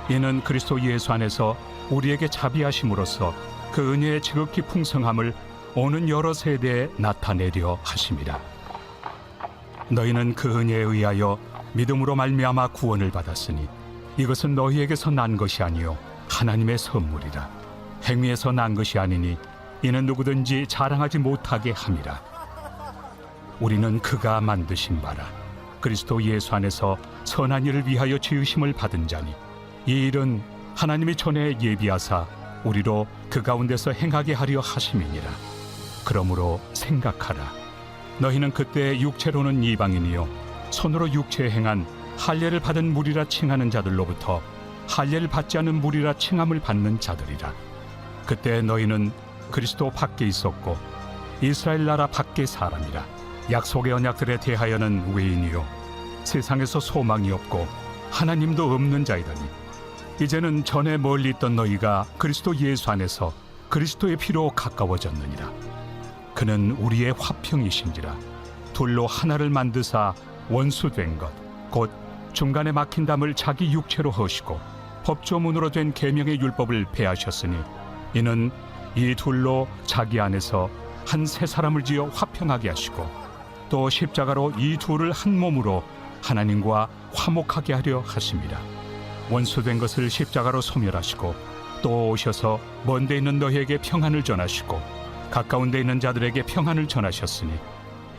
이는 그리스도 예수 안에서 우리에게 자비하심으로써 그 은혜의 지극히 풍성함을 오는 여러 세대에 나타내려 하심이라. 너희는 그 은혜에 의하여 믿음으로 말미암아 구원을 받았으니 이것은 너희에게서 난 것이 아니요 하나님의 선물이라. 행위에서 난 것이 아니니 이는 누구든지 자랑하지 못하게 함이라. 우리는 그가 만드신 바라 그리스도 예수 안에서 선한 일을 위하여 지으심을 받은 자니 이 일은 하나님이 전에 예비하사 우리로 그 가운데서 행하게 하려 하심이니라. 그러므로 생각하라. 너희는 그때 육체로는 이방인이요 손으로 육체에 행한 할례를 받은 무리라 칭하는 자들로부터 할례를 받지 않은 무리라 칭함을 받는 자들이라. 그때 너희는 그리스도 밖에 있었고 이스라엘 나라 밖의 사람이라. 약속의 언약들에 대하여는 외인이요 세상에서 소망이 없고 하나님도 없는 자이더니 이제는 전에 멀리 있던 너희가 그리스도 예수 안에서 그리스도의 피로 가까워졌느니라. 그는 우리의 화평이신지라. 둘로 하나를 만드사 원수된 것 곧 중간에 막힌 담을 자기 육체로 허시고 법조문으로 된 계명의 율법을 폐하셨으니 이는 이 둘로 자기 안에서 한 새 사람을 지어 화평하게 하시고 또 십자가로 이 둘을 한 몸으로 하나님과 화목하게 하려 하심이라. 원수된 것을 십자가로 소멸하시고 또 오셔서 먼 데 있는 너희에게 평안을 전하시고 가까운 데 있는 자들에게 평안을 전하셨으니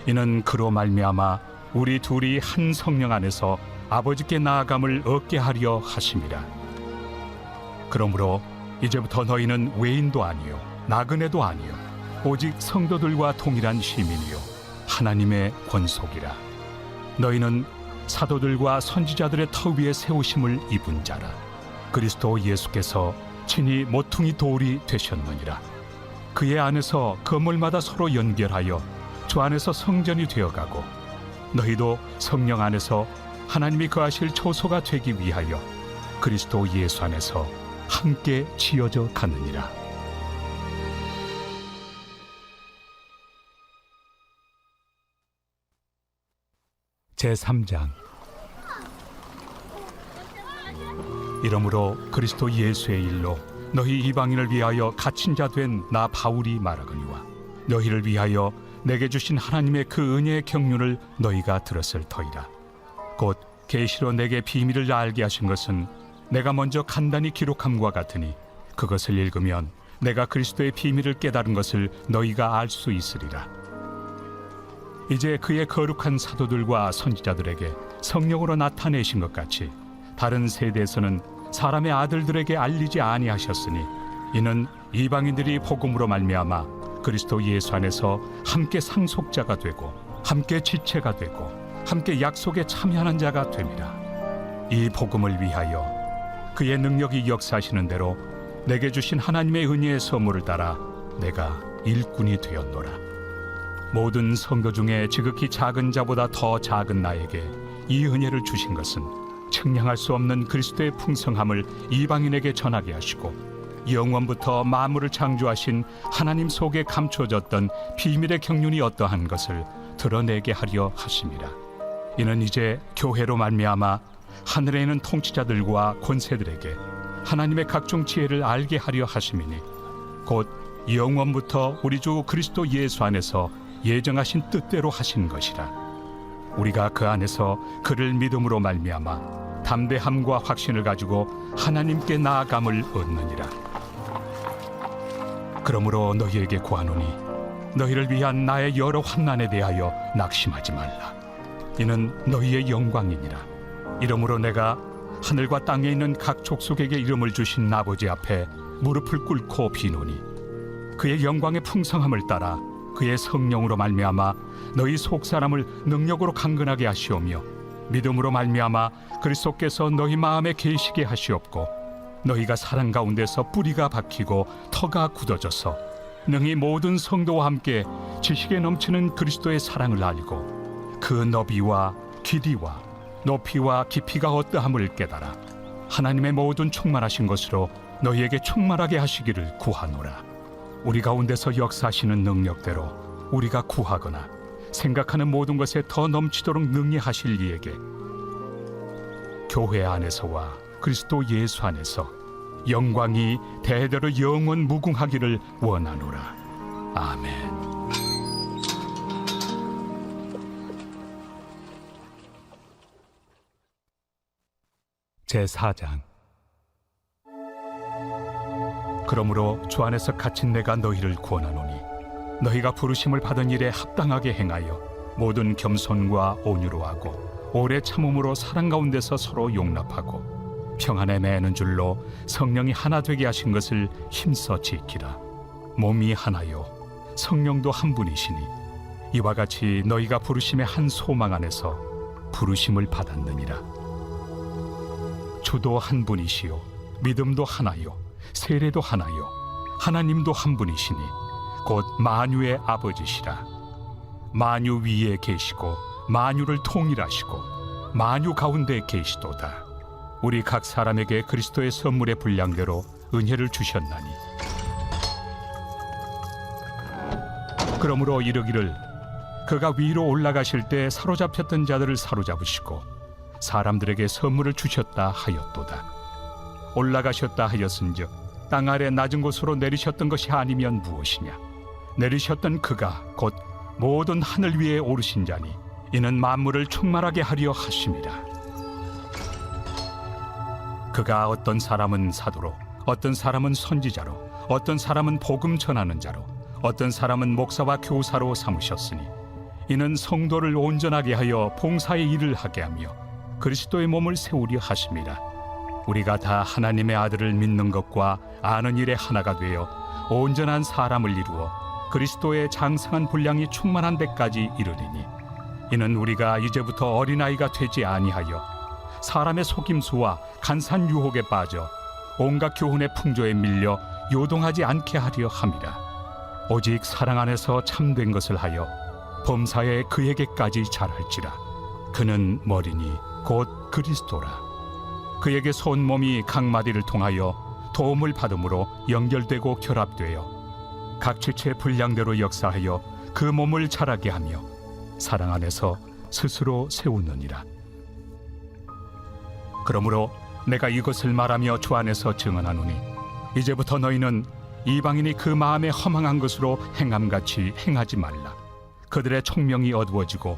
이는 그로 말미암아 우리 둘이 한 성령 안에서 아버지께 나아감을 얻게 하려 하심이라. 그러므로 이제부터 너희는 외인도 아니요 나그네도 아니요 오직 성도들과 동일한 시민이요 하나님의 권속이라. 너희는 사도들과 선지자들의 터 위에 세우심을 입은 자라. 그리스도 예수께서 친히 모퉁이 돌이 되셨느니라. 그의 안에서 건물마다 서로 연결하여 주 안에서 성전이 되어가고 너희도 성령 안에서 하나님이 거하실 초소가 되기 위하여 그리스도 예수 안에서 함께 지어져 가느니라. 제3장. 이러므로 그리스도 예수의 일로 너희 이방인을 위하여 갇힌 자 된 나 바울이 말하거니와 너희를 위하여 내게 주신 하나님의 그 은혜의 경륜을 너희가 들었을 터이라. 곧 계시로 내게 비밀을 알게 하신 것은 내가 먼저 간단히 기록함과 같으니 그것을 읽으면 내가 그리스도의 비밀을 깨달은 것을 너희가 알 수 있으리라. 이제 그의 거룩한 사도들과 선지자들에게 성령으로 나타내신 것 같이 다른 세대에서는 사람의 아들들에게 알리지 아니하셨으니 이는 이방인들이 복음으로 말미암아 그리스도 예수 안에서 함께 상속자가 되고 함께 지체가 되고 함께 약속에 참여하는 자가 됨이라. 이 복음을 위하여 그의 능력이 역사하시는 대로 내게 주신 하나님의 은혜의 선물을 따라 내가 일꾼이 되었노라. 모든 성도 중에 지극히 작은 자보다 더 작은 나에게 이 은혜를 주신 것은 측량할 수 없는 그리스도의 풍성함을 이방인에게 전하게 하시고 영원부터 만물을 창조하신 하나님 속에 감춰졌던 비밀의 경륜이 어떠한 것을 드러내게 하려 하심이라. 이는 이제 교회로 말미암아 하늘에 있는 통치자들과 권세들에게 하나님의 각종 지혜를 알게 하려 하심이니 곧 영원부터 우리 주 그리스도 예수 안에서 예정하신 뜻대로 하신 것이라. 우리가 그 안에서 그를 믿음으로 말미암아 담대함과 확신을 가지고 하나님께 나아감을 얻느니라. 그러므로 너희에게 구하노니 너희를 위한 나의 여러 환난에 대하여 낙심하지 말라. 이는 너희의 영광이니라. 이러므로 내가 하늘과 땅에 있는 각 족속에게 이름을 주신 아버지 앞에 무릎을 꿇고 비노니 그의 영광의 풍성함을 따라 그의 성령으로 말미암아 너희 속 사람을 능력으로 강건하게 하시오며 믿음으로 말미암아 그리스도께서 너희 마음에 계시게 하시옵고 너희가 사랑 가운데서 뿌리가 박히고 터가 굳어져서 능히 모든 성도와 함께 지식에 넘치는 그리스도의 사랑을 알고 그 너비와 길이와 높이와 깊이가 어떠함을 깨달아 하나님의 모든 충만하신 것으로 너희에게 충만하게 하시기를 구하노라. 우리 가운데서 역사하시는 능력대로 우리가 구하거나 생각하는 모든 것에 더 넘치도록 능히 하실 이에게 교회 안에서와 그리스도 예수 안에서 영광이 대대로 영원 무궁하기를 원하노라. 아멘. 제4장. 그러므로 주 안에서 갇힌 내가 너희를 구원하노니 너희가 부르심을 받은 일에 합당하게 행하여 모든 겸손과 온유로 하고 오래 참음으로 사랑 가운데서 서로 용납하고 평안에 매는 줄로 성령이 하나 되게 하신 것을 힘써 지키라. 몸이 하나요 성령도 한 분이시니 이와 같이 너희가 부르심의 한 소망 안에서 부르심을 받았느니라. 주도 한 분이시요 믿음도 하나요 세례도 하나요 하나님도 한 분이시니 곧 만유의 아버지시라. 만유 위에 계시고 만유를 통일하시고 만유 가운데 계시도다. 우리 각 사람에게 그리스도의 선물의 분량대로 은혜를 주셨나니 그러므로 이르기를 그가 위로 올라가실 때 사로잡혔던 자들을 사로잡으시고 사람들에게 선물을 주셨다 하였도다. 올라가셨다 하였은즉 땅 아래 낮은 곳으로 내리셨던 것이 아니면 무엇이냐. 내리셨던 그가 곧 모든 하늘 위에 오르신 자니 이는 만물을 충만하게 하려 하심이라. 그가 어떤 사람은 사도로 어떤 사람은 선지자로 어떤 사람은 복음 전하는 자로 어떤 사람은 목사와 교사로 삼으셨으니 이는 성도를 온전하게 하여 봉사의 일을 하게 하며 그리스도의 몸을 세우려 하심이라. 우리가 다 하나님의 아들을 믿는 것과 아는 일에 하나가 되어 온전한 사람을 이루어 그리스도의 장성한 분량이 충만한 데까지 이르리니 이는 우리가 이제부터 어린아이가 되지 아니하여 사람의 속임수와 간산 유혹에 빠져 온갖 교훈의 풍조에 밀려 요동하지 않게 하려 함이라. 오직 사랑 안에서 참된 것을 하여 범사에 그에게까지 잘할지라. 그는 머리니 곧 그리스도라. 그에게 온 몸이 각 마디를 통하여 도움을 받음으로 연결되고 결합되어 각 지체의 분량대로 역사하여 그 몸을 자라게 하며 사랑 안에서 스스로 세우느니라. 그러므로 내가 이것을 말하며 주 안에서 증언하노니 이제부터 너희는 이방인이 그 마음에 허망한 것으로 행함같이 행하지 말라. 그들의 총명이 어두워지고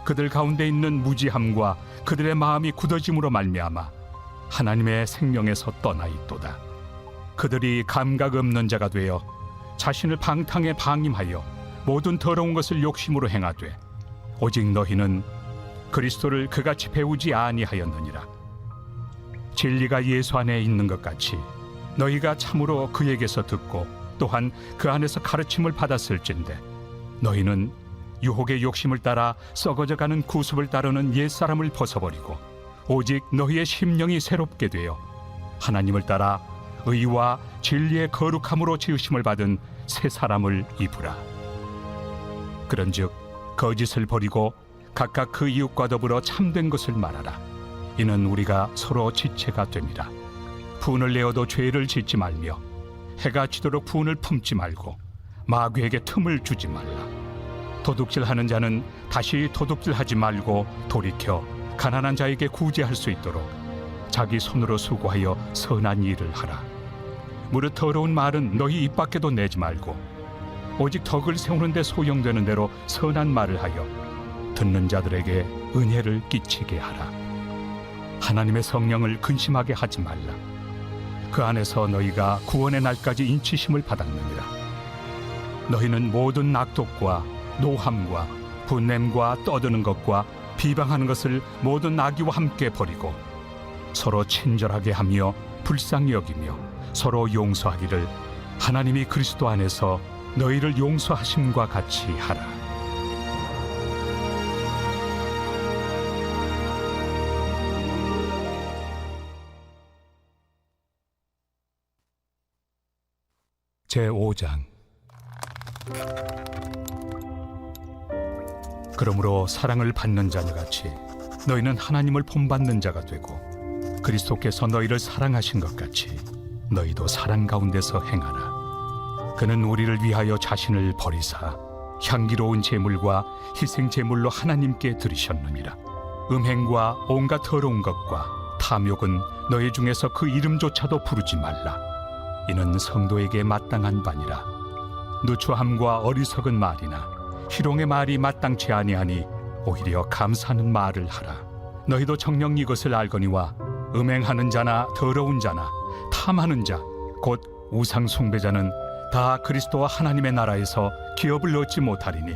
그들 가운데 있는 무지함과 그들의 마음이 굳어짐으로 말미암아 하나님의 생명에서 떠나 있도다. 그들이 감각 없는 자가 되어 자신을 방탕에 방임하여 모든 더러운 것을 욕심으로 행하되 오직 너희는 그리스도를 그같이 배우지 아니하였느니라. 진리가 예수 안에 있는 것 같이 너희가 참으로 그에게서 듣고 또한 그 안에서 가르침을 받았을진데 너희는 유혹의 욕심을 따라 썩어져가는 구습을 따르는 옛사람을 벗어버리고 오직 너희의 심령이 새롭게 되어 하나님을 따라 의와 진리의 거룩함으로 지으심을 받은 새 사람을 입으라. 그런즉 거짓을 버리고 각각 그 이웃과 더불어 참된 것을 말하라. 이는 우리가 서로 지체가 됨이라. 분을 내어도 죄를 짓지 말며 해가 지도록 분을 품지 말고 마귀에게 틈을 주지 말라. 도둑질하는 자는 다시 도둑질하지 말고 돌이켜 가난한 자에게 구제할 수 있도록 자기 손으로 수고하여 선한 일을 하라. 무릇 더러운 말은 너희 입 밖에도 내지 말고 오직 덕을 세우는 데 소용되는 대로 선한 말을 하여 듣는 자들에게 은혜를 끼치게 하라. 하나님의 성령을 근심하게 하지 말라. 그 안에서 너희가 구원의 날까지 인치심을 받았느니라. 너희는 모든 악독과 노함과 분냄과 떠드는 것과 비방하는 것을 모든 악의와 함께 버리고 서로 친절하게 하며 불쌍히 여기며 서로 용서하기를 하나님이 그리스도 안에서 너희를 용서하심과 같이 하라. 제5장. 그러므로 사랑을 받는 자녀같이 너희는 하나님을 본받는 자가 되고 그리스도께서 너희를 사랑하신 것 같이 너희도 사랑 가운데서 행하라. 그는 우리를 위하여 자신을 버리사 향기로운 제물과 희생 제물로 하나님께 드리셨느니라. 음행과 온갖 더러운 것과 탐욕은 너희 중에서 그 이름조차도 부르지 말라. 이는 성도에게 마땅한 바니라. 누추함과 어리석은 말이나 희롱의 말이 마땅치 아니하니 오히려 감사하는 말을 하라. 너희도 정녕 이것을 알거니와 음행하는 자나 더러운 자나 탐하는 자 곧 우상 숭배자는 다 그리스도와 하나님의 나라에서 기업을 얻지 못하리니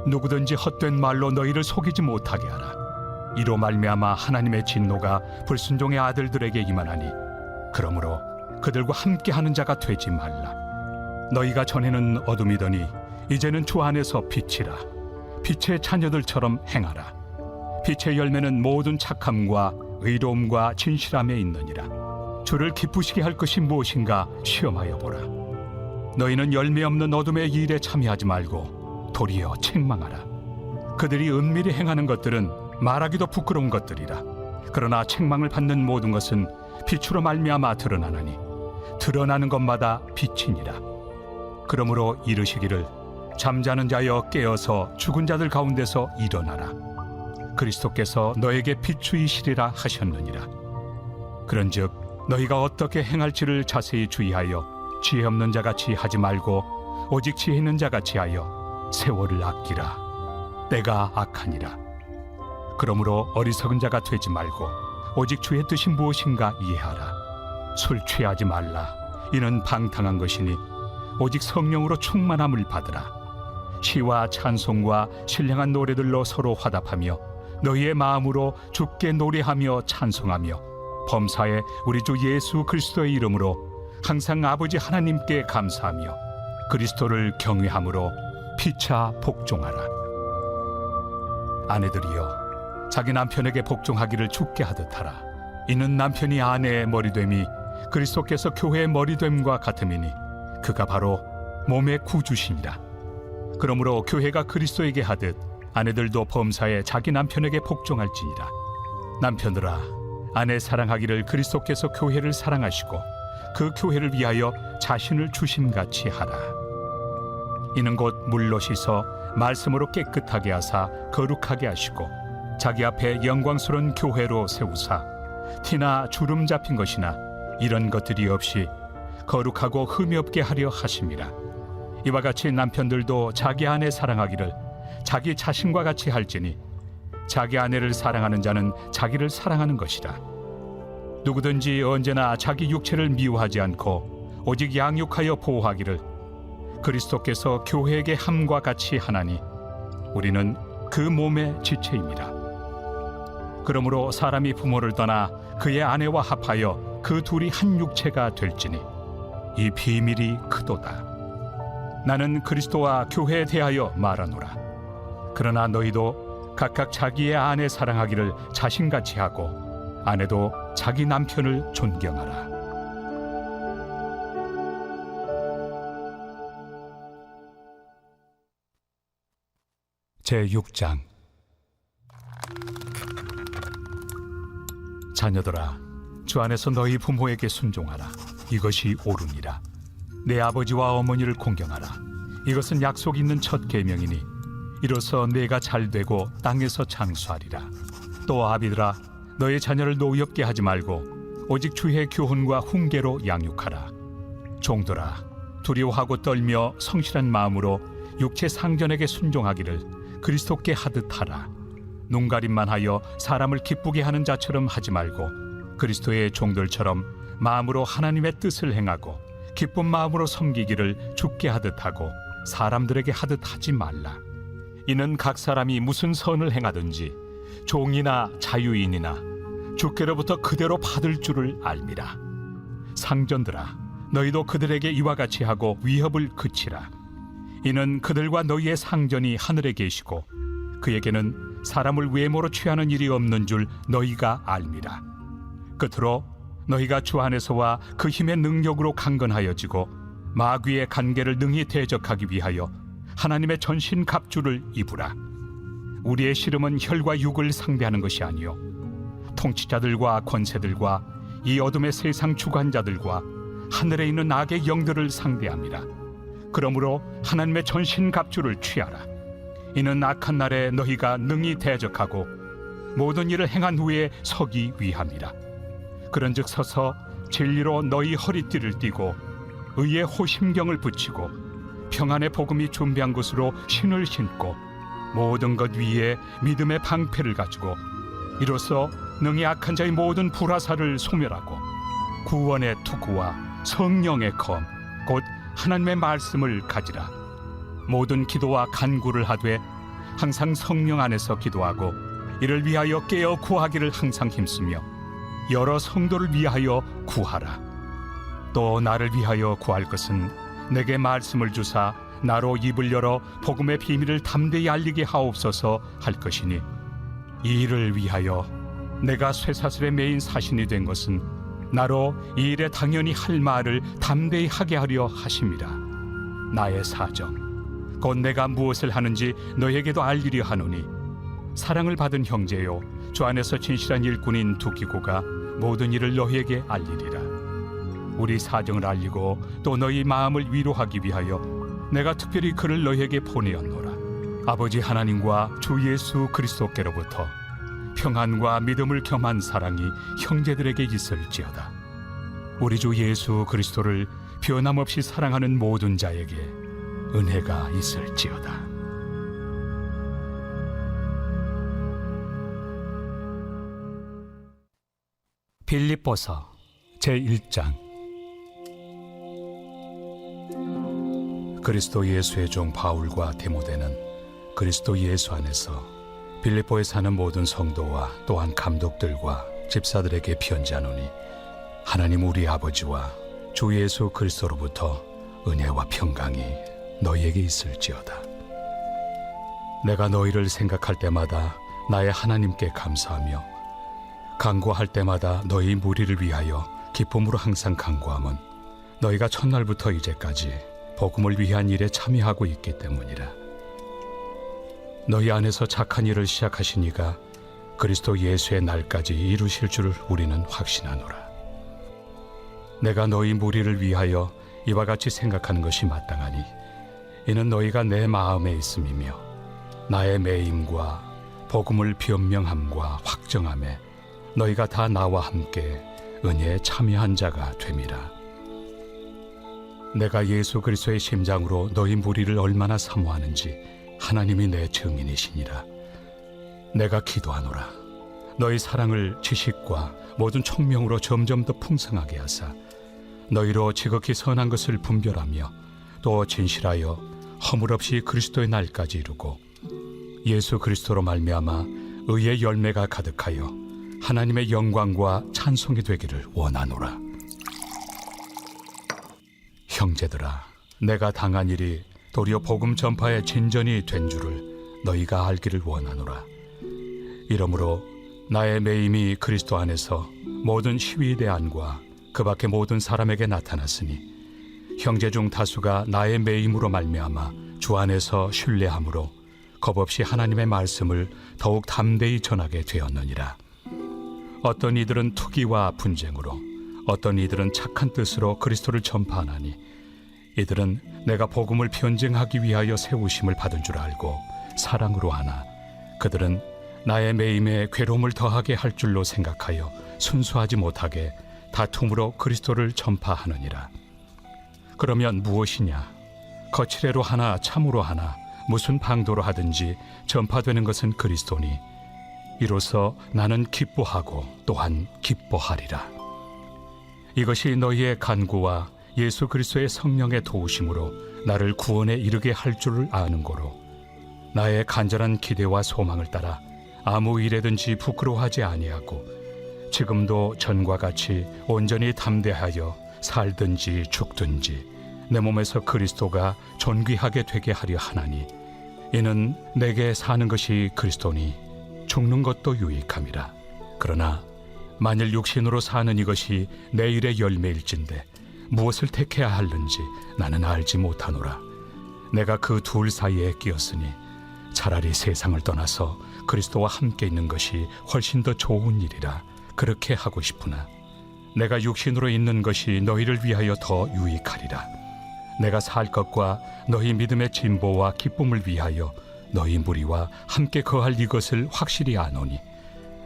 누구든지 헛된 말로 너희를 속이지 못하게 하라. 이로 말미암아 하나님의 진노가 불순종의 아들들에게 임하나니 그러므로 그들과 함께하는 자가 되지 말라. 너희가 전에는 어둠이더니 이제는 주 안에서 빛이라. 빛의 자녀들처럼 행하라. 빛의 열매는 모든 착함과 의로움과 진실함에 있느니라. 주를 기쁘시게 할 것이 무엇인가 시험하여 보라. 너희는 열매 없는 어둠의 일에 참여하지 말고 도리어 책망하라. 그들이 은밀히 행하는 것들은 말하기도 부끄러운 것들이라. 그러나 책망을 받는 모든 것은 빛으로 말미암아 드러나나니 드러나는 것마다 빛이니라. 그러므로 이르시기를 잠자는 자여 깨어서 죽은 자들 가운데서 일어나라. 그리스도께서 너에게 비추이시리라 하셨느니라. 그런즉 너희가 어떻게 행할지를 자세히 주의하여 지혜 없는 자같이 하지 말고 오직 지혜 있는 자같이 하여 세월을 아끼라. 때가 악하니라. 그러므로 어리석은 자가 되지 말고 오직 주의 뜻이 무엇인가 이해하라. 술 취하지 말라. 이는 방탕한 것이니 오직 성령으로 충만함을 받으라. 시와 찬송과 신령한 노래들로 서로 화답하며 너희의 마음으로 주께 노래하며 찬송하며 범사에 우리 주 예수 그리스도의 이름으로 항상 아버지 하나님께 감사하며 그리스도를 경외함으로 피차 복종하라. 아내들이여 자기 남편에게 복종하기를 주께 하듯 하라. 이는 남편이 아내의 머리됨이 그리스도께서 교회의 머리됨과 같음이니 그가 바로 몸의 구주시니라. 그러므로 교회가 그리스도에게 하듯 아내들도 범사에 자기 남편에게 복종할지니라. 남편들아 아내 사랑하기를 그리스도께서 교회를 사랑하시고 그 교회를 위하여 자신을 주심같이 하라. 이는 곧 물로 씻어 말씀으로 깨끗하게 하사 거룩하게 하시고 자기 앞에 영광스러운 교회로 세우사 티나 주름 잡힌 것이나 이런 것들이 없이 거룩하고 흠이 없게 하려 하심이라. 이와 같이 남편들도 자기 아내 사랑하기를 자기 자신과 같이 할지니 자기 아내를 사랑하는 자는 자기를 사랑하는 것이라. 누구든지 언제나 자기 육체를 미워하지 않고 오직 양육하여 보호하기를 그리스도께서 교회에게 함과 같이 하나니 우리는 그 몸의 지체입니다. 그러므로 사람이 부모를 떠나 그의 아내와 합하여 그 둘이 한 육체가 될지니 이 비밀이 크도다. 나는 그리스도와 교회에 대하여 말하노라. 그러나 너희도 각각 자기의 아내 사랑하기를 자신같이 하고 아내도 자기 남편을 존경하라. 제6장. 자녀들아, 주 안에서 너희 부모에게 순종하라. 이것이 옳으니라. 내 아버지와 어머니를 공경하라. 이것은 약속 있는 첫 계명이니 이로써 내가 잘되고 땅에서 장수하리라. 또 아비들아, 너의 자녀를 노엽게 하지 말고 오직 주의 교훈과 훈계로 양육하라. 종들아, 두려워하고 떨며 성실한 마음으로 육체 상전에게 순종하기를 그리스도께 하듯 하라. 눈가림만 하여 사람을 기쁘게 하는 자처럼 하지 말고 그리스도의 종들처럼 마음으로 하나님의 뜻을 행하고 기쁜 마음으로 섬기기를 주께 하듯 하고 사람들에게 하듯 하지 말라. 이는 각 사람이 무슨 선을 행하든지 종이나 자유인이나 주께로부터 그대로 받을 줄을 알미라. 상전들아, 너희도 그들에게 이와 같이 하고 위협을 그치라. 이는 그들과 너희의 상전이 하늘에 계시고 그에게는 사람을 외모로 취하는 일이 없는 줄 너희가 알미라. 끝으로 너희가 주 안에서와 그 힘의 능력으로 강건하여지고 마귀의 간계를 능히 대적하기 위하여 하나님의 전신 갑주를 입으라. 우리의 씨름은 혈과 육을 상대하는 것이 아니요 통치자들과 권세들과 이 어둠의 세상 주관자들과 하늘에 있는 악의 영들을 상대함이라. 그러므로 하나님의 전신 갑주를 취하라. 이는 악한 날에 너희가 능히 대적하고 모든 일을 행한 후에 서기 위함이라. 그런즉 서서 진리로 너희 허리띠를 띠고 의의 호심경을 붙이고 평안의 복음이 준비한 곳으로 신을 신고 모든 것 위에 믿음의 방패를 가지고 이로써 능히 악한 자의 모든 불화살을 소멸하고 구원의 투구와 성령의 검 곧 하나님의 말씀을 가지라. 모든 기도와 간구를 하되 항상 성령 안에서 기도하고 이를 위하여 깨어 구하기를 항상 힘쓰며 여러 성도를 위하여 구하라. 또 나를 위하여 구할 것은 내게 말씀을 주사 나로 입을 열어 복음의 비밀을 담대히 알리게 하옵소서 할 것이니 이 일을 위하여 내가 쇠사슬에 매인 사신이 된 것은 나로 이 일에 당연히 할 말을 담대히 하게 하려 하심이라. 나의 사정 곧 내가 무엇을 하는지 너에게도 알리려 하노니 사랑을 받은 형제요 주 안에서 진실한 일꾼인 두기고가 모든 일을 너희에게 알리리라. 우리 사정을 알리고 또 너희 마음을 위로하기 위하여 내가 특별히 그를 너희에게 보내었노라. 아버지 하나님과 주 예수 그리스도께로부터 평안과 믿음을 겸한 사랑이 형제들에게 있을지어다. 우리 주 예수 그리스도를 변함없이 사랑하는 모든 자에게 은혜가 있을지어다. 빌립보서 제1장. 그리스도 예수의 종 바울과 디모데는 그리스도 예수 안에서 빌립보에 사는 모든 성도와 또한 감독들과 집사들에게 편지하노니 하나님 우리 아버지와 주 예수 그리스도로부터 은혜와 평강이 너희에게 있을지어다. 내가 너희를 생각할 때마다 나의 하나님께 감사하며 간구할 때마다 너희 무리를 위하여 기쁨으로 항상 간구함은 너희가 첫날부터 이제까지 복음을 위한 일에 참여하고 있기 때문이라. 너희 안에서 착한 일을 시작하시니가 그리스도 예수의 날까지 이루실 줄을 우리는 확신하노라. 내가 너희 무리를 위하여 이와 같이 생각하는 것이 마땅하니 이는 너희가 내 마음에 있음이며 나의 매임과 복음을 변명함과 확정함에 너희가 다 나와 함께 은혜에 참여한 자가 됨이라. 내가 예수 그리스도의 심장으로 너희 무리를 얼마나 사모하는지 하나님이 내 증인이시니라. 내가 기도하노라. 너희 사랑을 지식과 모든 총명으로 점점 더 풍성하게 하사 너희로 지극히 선한 것을 분별하며 또 진실하여 허물 없이 그리스도의 날까지 이루고 예수 그리스도로 말미암아 의의 열매가 가득하여 하나님의 영광과 찬송이 되기를 원하노라. 형제들아, 내가 당한 일이 도리어 복음 전파의 진전이 된 줄을 너희가 알기를 원하노라. 이러므로 나의 매임이 그리스도 안에서 모든 시위대안과 그 밖의 모든 사람에게 나타났으니 형제 중 다수가 나의 매임으로 말미암아 주 안에서 신뢰함으로 겁없이 하나님의 말씀을 더욱 담대히 전하게 되었느니라. 어떤 이들은 투기와 분쟁으로, 어떤 이들은 착한 뜻으로 그리스도를 전파하나니 이들은 내가 복음을 변증하기 위하여 세우심을 받은 줄 알고 사랑으로 하나 그들은 나의 매임에 괴로움을 더하게 할 줄로 생각하여 순수하지 못하게 다툼으로 그리스도를 전파하느니라. 그러면 무엇이냐? 거칠애로 하나 참으로 하나 무슨 방도로 하든지 전파되는 것은 그리스도니 이로써 나는 기뻐하고 또한 기뻐하리라. 이것이 너희의 간구와 예수 그리스도의 성령의 도우심으로 나를 구원에 이르게 할 줄을 아는 고로 나의 간절한 기대와 소망을 따라 아무 일에든지 부끄러워하지 아니하고 지금도 전과 같이 온전히 담대하여 살든지 죽든지 내 몸에서 그리스도가 존귀하게 되게 하려 하나니 이는 내게 사는 것이 그리스도니 죽는 것도 유익함이라. 그러나 만일 육신으로 사는 이것이 내 일의 열매일진데 무엇을 택해야 하는지 나는 알지 못하노라. 내가 그 둘 사이에 끼었으니 차라리 세상을 떠나서 그리스도와 함께 있는 것이 훨씬 더 좋은 일이라 그렇게 하고 싶으나 내가 육신으로 있는 것이 너희를 위하여 더 유익하리라. 내가 살 것과 너희 믿음의 진보와 기쁨을 위하여 너희 무리와 함께 거할 이것을 확실히 아노니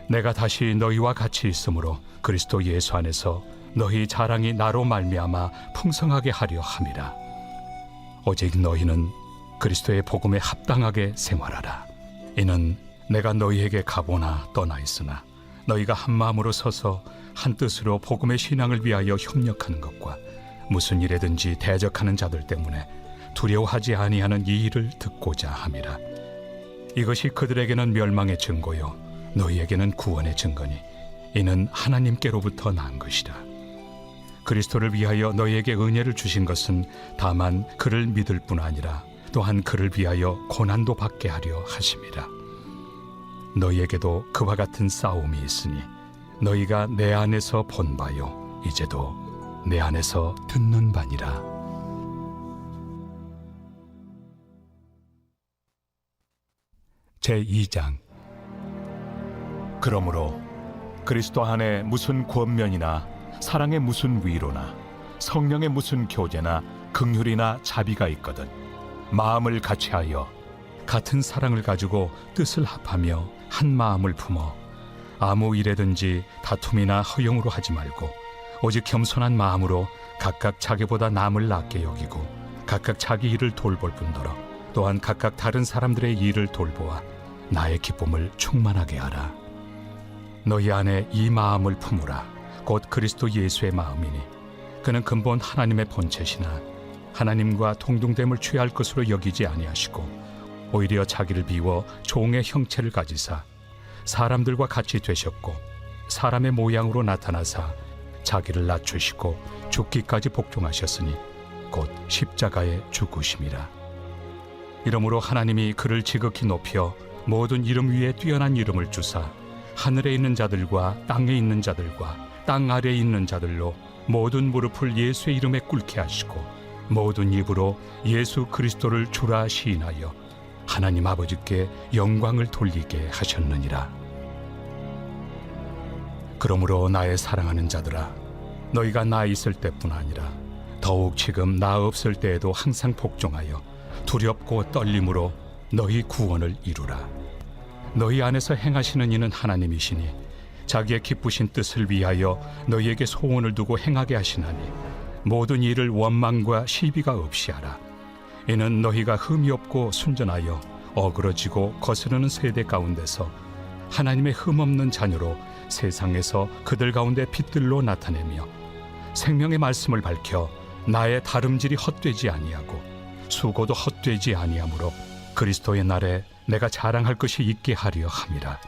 내가 다시 너희와 같이 있으므로 그리스도 예수 안에서 너희 자랑이 나로 말미암아 풍성하게 하려 함이라. 오직 너희는 그리스도의 복음에 합당하게 생활하라. 이는 내가 너희에게 가보나 떠나 있으나 너희가 한 마음으로 서서 한 뜻으로 복음의 신앙을 위하여 협력하는 것과 무슨 일에든지 대적하는 자들 때문에 두려워하지 아니하는 이 일을 듣고자 함이라. 이것이 그들에게는 멸망의 증거요 너희에게는 구원의 증거니 이는 하나님께로부터 난 것이라. 그리스도를 위하여 너희에게 은혜를 주신 것은 다만 그를 믿을 뿐 아니라 또한 그를 위하여 고난도 받게 하려 하심이라. 너희에게도 그와 같은 싸움이 있으니 너희가 내 안에서 본 바요 이제도 내 안에서 듣는 바니라. 제2장. 그러므로 그리스도 안에 무슨 권면이나 사랑의 무슨 위로나 성령의 무슨 교제나 긍휼이나 자비가 있거든 마음을 같이하여 같은 사랑을 가지고 뜻을 합하며 한 마음을 품어 아무 일에든지 다툼이나 허용으로 하지 말고 오직 겸손한 마음으로 각각 자기보다 남을 낫게 여기고 각각 자기 일을 돌볼 뿐더러 또한 각각 다른 사람들의 일을 돌보아 나의 기쁨을 충만하게 하라. 너희 안에 이 마음을 품으라. 곧 그리스도 예수의 마음이니 그는 근본 하나님의 본체시나 하나님과 동등됨을 취할 것으로 여기지 아니하시고 오히려 자기를 비워 종의 형체를 가지사 사람들과 같이 되셨고 사람의 모양으로 나타나사 자기를 낮추시고 죽기까지 복종하셨으니 곧 십자가에 죽으심이라. 이러므로 하나님이 그를 지극히 높여 모든 이름 위에 뛰어난 이름을 주사 하늘에 있는 자들과 땅에 있는 자들과 땅 아래에 있는 자들로 모든 무릎을 예수의 이름에 꿇게 하시고 모든 입으로 예수 그리스도를 주라 시인하여 하나님 아버지께 영광을 돌리게 하셨느니라. 그러므로 나의 사랑하는 자들아, 너희가 나 있을 때뿐 아니라 더욱 지금 나 없을 때에도 항상 복종하여 두렵고 떨림으로 너희 구원을 이루라. 너희 안에서 행하시는 이는 하나님이시니 자기의 기쁘신 뜻을 위하여 너희에게 소원을 두고 행하게 하시나니 모든 일을 원망과 시비가 없이 하라. 이는 너희가 흠이 없고 순전하여 어그러지고 거스르는 세대 가운데서 하나님의 흠없는 자녀로 세상에서 그들 가운데 빛들로 나타내며 생명의 말씀을 밝혀 나의 다름질이 헛되지 아니하고 수고도 헛되지 아니하므로 그리스도의 날에 내가 자랑할 것이 있게 하려 함이라.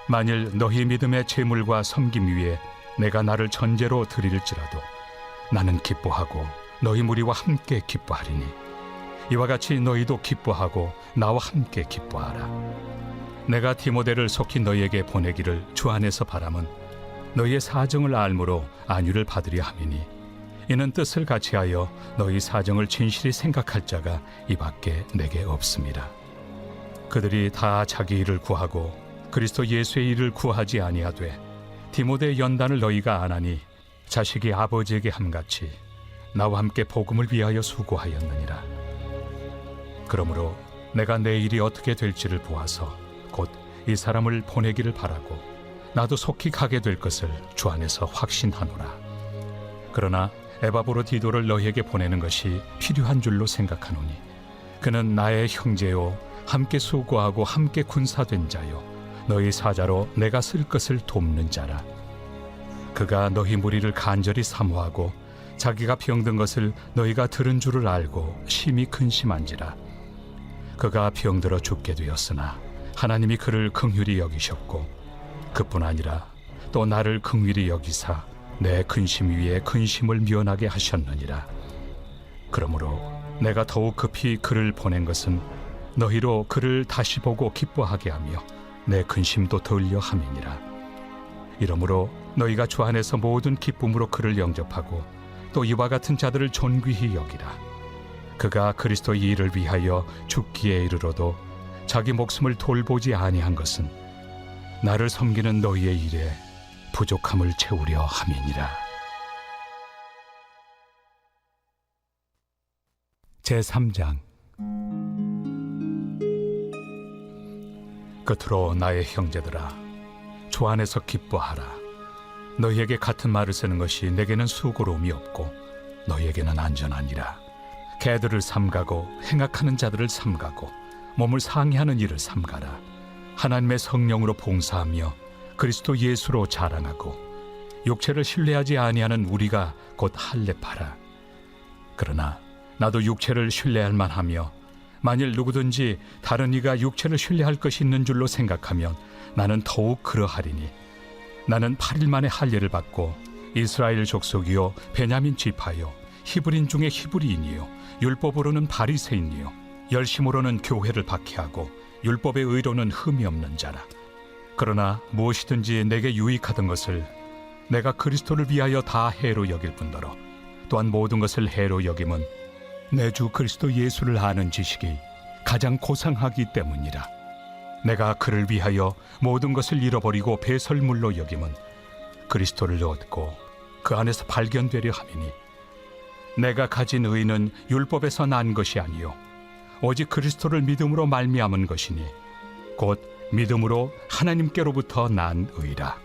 만일 너희 믿음의 재물과 섬김 위에 내가 나를 전제로 드릴지라도 나는 기뻐하고 너희 무리와 함께 기뻐하리니 이와 같이 너희도 기뻐하고 나와 함께 기뻐하라. 내가 디모데를 속히 너희에게 보내기를 주 안에서 바람은 너희의 사정을 알므로 안위를 받으려 함이니 이는 뜻을 같이하여 너희 사정을 진실히 생각할 자가 이 밖에 내게 없습니다. 그들이 다 자기 일을 구하고 그리스도 예수의 일을 구하지 아니하되 디모데의 연단을 너희가 안 하니 자식이 아버지에게 함같이 나와 함께 복음을 위하여 수고하였느니라. 그러므로 내가 내 일이 어떻게 될지를 보아서 곧 이 사람을 보내기를 바라고 나도 속히 가게 될 것을 주 안에서 확신하노라. 그러나 에바브로디도를 너희에게 보내는 것이 필요한 줄로 생각하노니 그는 나의 형제요 함께 수고하고 함께 군사된 자요 너희 사자로 내가 쓸 것을 돕는 자라. 그가 너희 무리를 간절히 사모하고 자기가 병든 것을 너희가 들은 줄을 알고 심히 근심한지라. 그가 병들어 죽게 되었으나 하나님이 그를 긍휼히 여기셨고 그뿐 아니라 또 나를 긍휼히 여기사 내 근심 위에 근심을 면하게 하셨느니라. 그러므로 내가 더욱 급히 그를 보낸 것은 너희로 그를 다시 보고 기뻐하게 하며 내 근심도 덜려 함이니라. 이러므로 너희가 주 안에서 모든 기쁨으로 그를 영접하고 또 이와 같은 자들을 존귀히 여기라. 그가 그리스도의 일을 위하여 죽기에 이르러도 자기 목숨을 돌보지 아니한 것은 나를 섬기는 너희의 일에 부족함을 채우려 함이니라. 제3장. 끝으로 나의 형제들아, 주 안에서 기뻐하라. 너희에게 같은 말을 쓰는 것이 내게는 수고로움이 없고 너희에게는 안전하니라. 개들을 삼가고 행악하는 자들을 삼가고 몸을 상해하는 일을 삼가라. 하나님의 성령으로 봉사하며 그리스도 예수로 자랑하고 육체를 신뢰하지 아니하는 우리가 곧 할례파라. 그러나 나도 육체를 신뢰할 만하며 만일 누구든지 다른 이가 육체를 신뢰할 것이 있는 줄로 생각하면 나는 더욱 그러하리니 나는 8일 만에 할례를 받고 이스라엘 족속이요 베냐민 지파요 히브리인 중에 히브리인이요 율법으로는 바리새인이요 열심으로는 교회를 박해하고 율법의 의로는 흠이 없는 자라. 그러나 무엇이든지 내게 유익하던 것을 내가 그리스도를 위하여 다 해로 여길 뿐더러 또한 모든 것을 해로 여김은 내 주 그리스도 예수를 아는 지식이 가장 고상하기 때문이라. 내가 그를 위하여 모든 것을 잃어버리고 배설물로 여김은 그리스도를 얻고 그 안에서 발견되려 함이니 내가 가진 의는 율법에서 난 것이 아니요 오직 그리스도를 믿음으로 말미암은 것이니 곧 믿음으로 하나님께로부터 난 의라.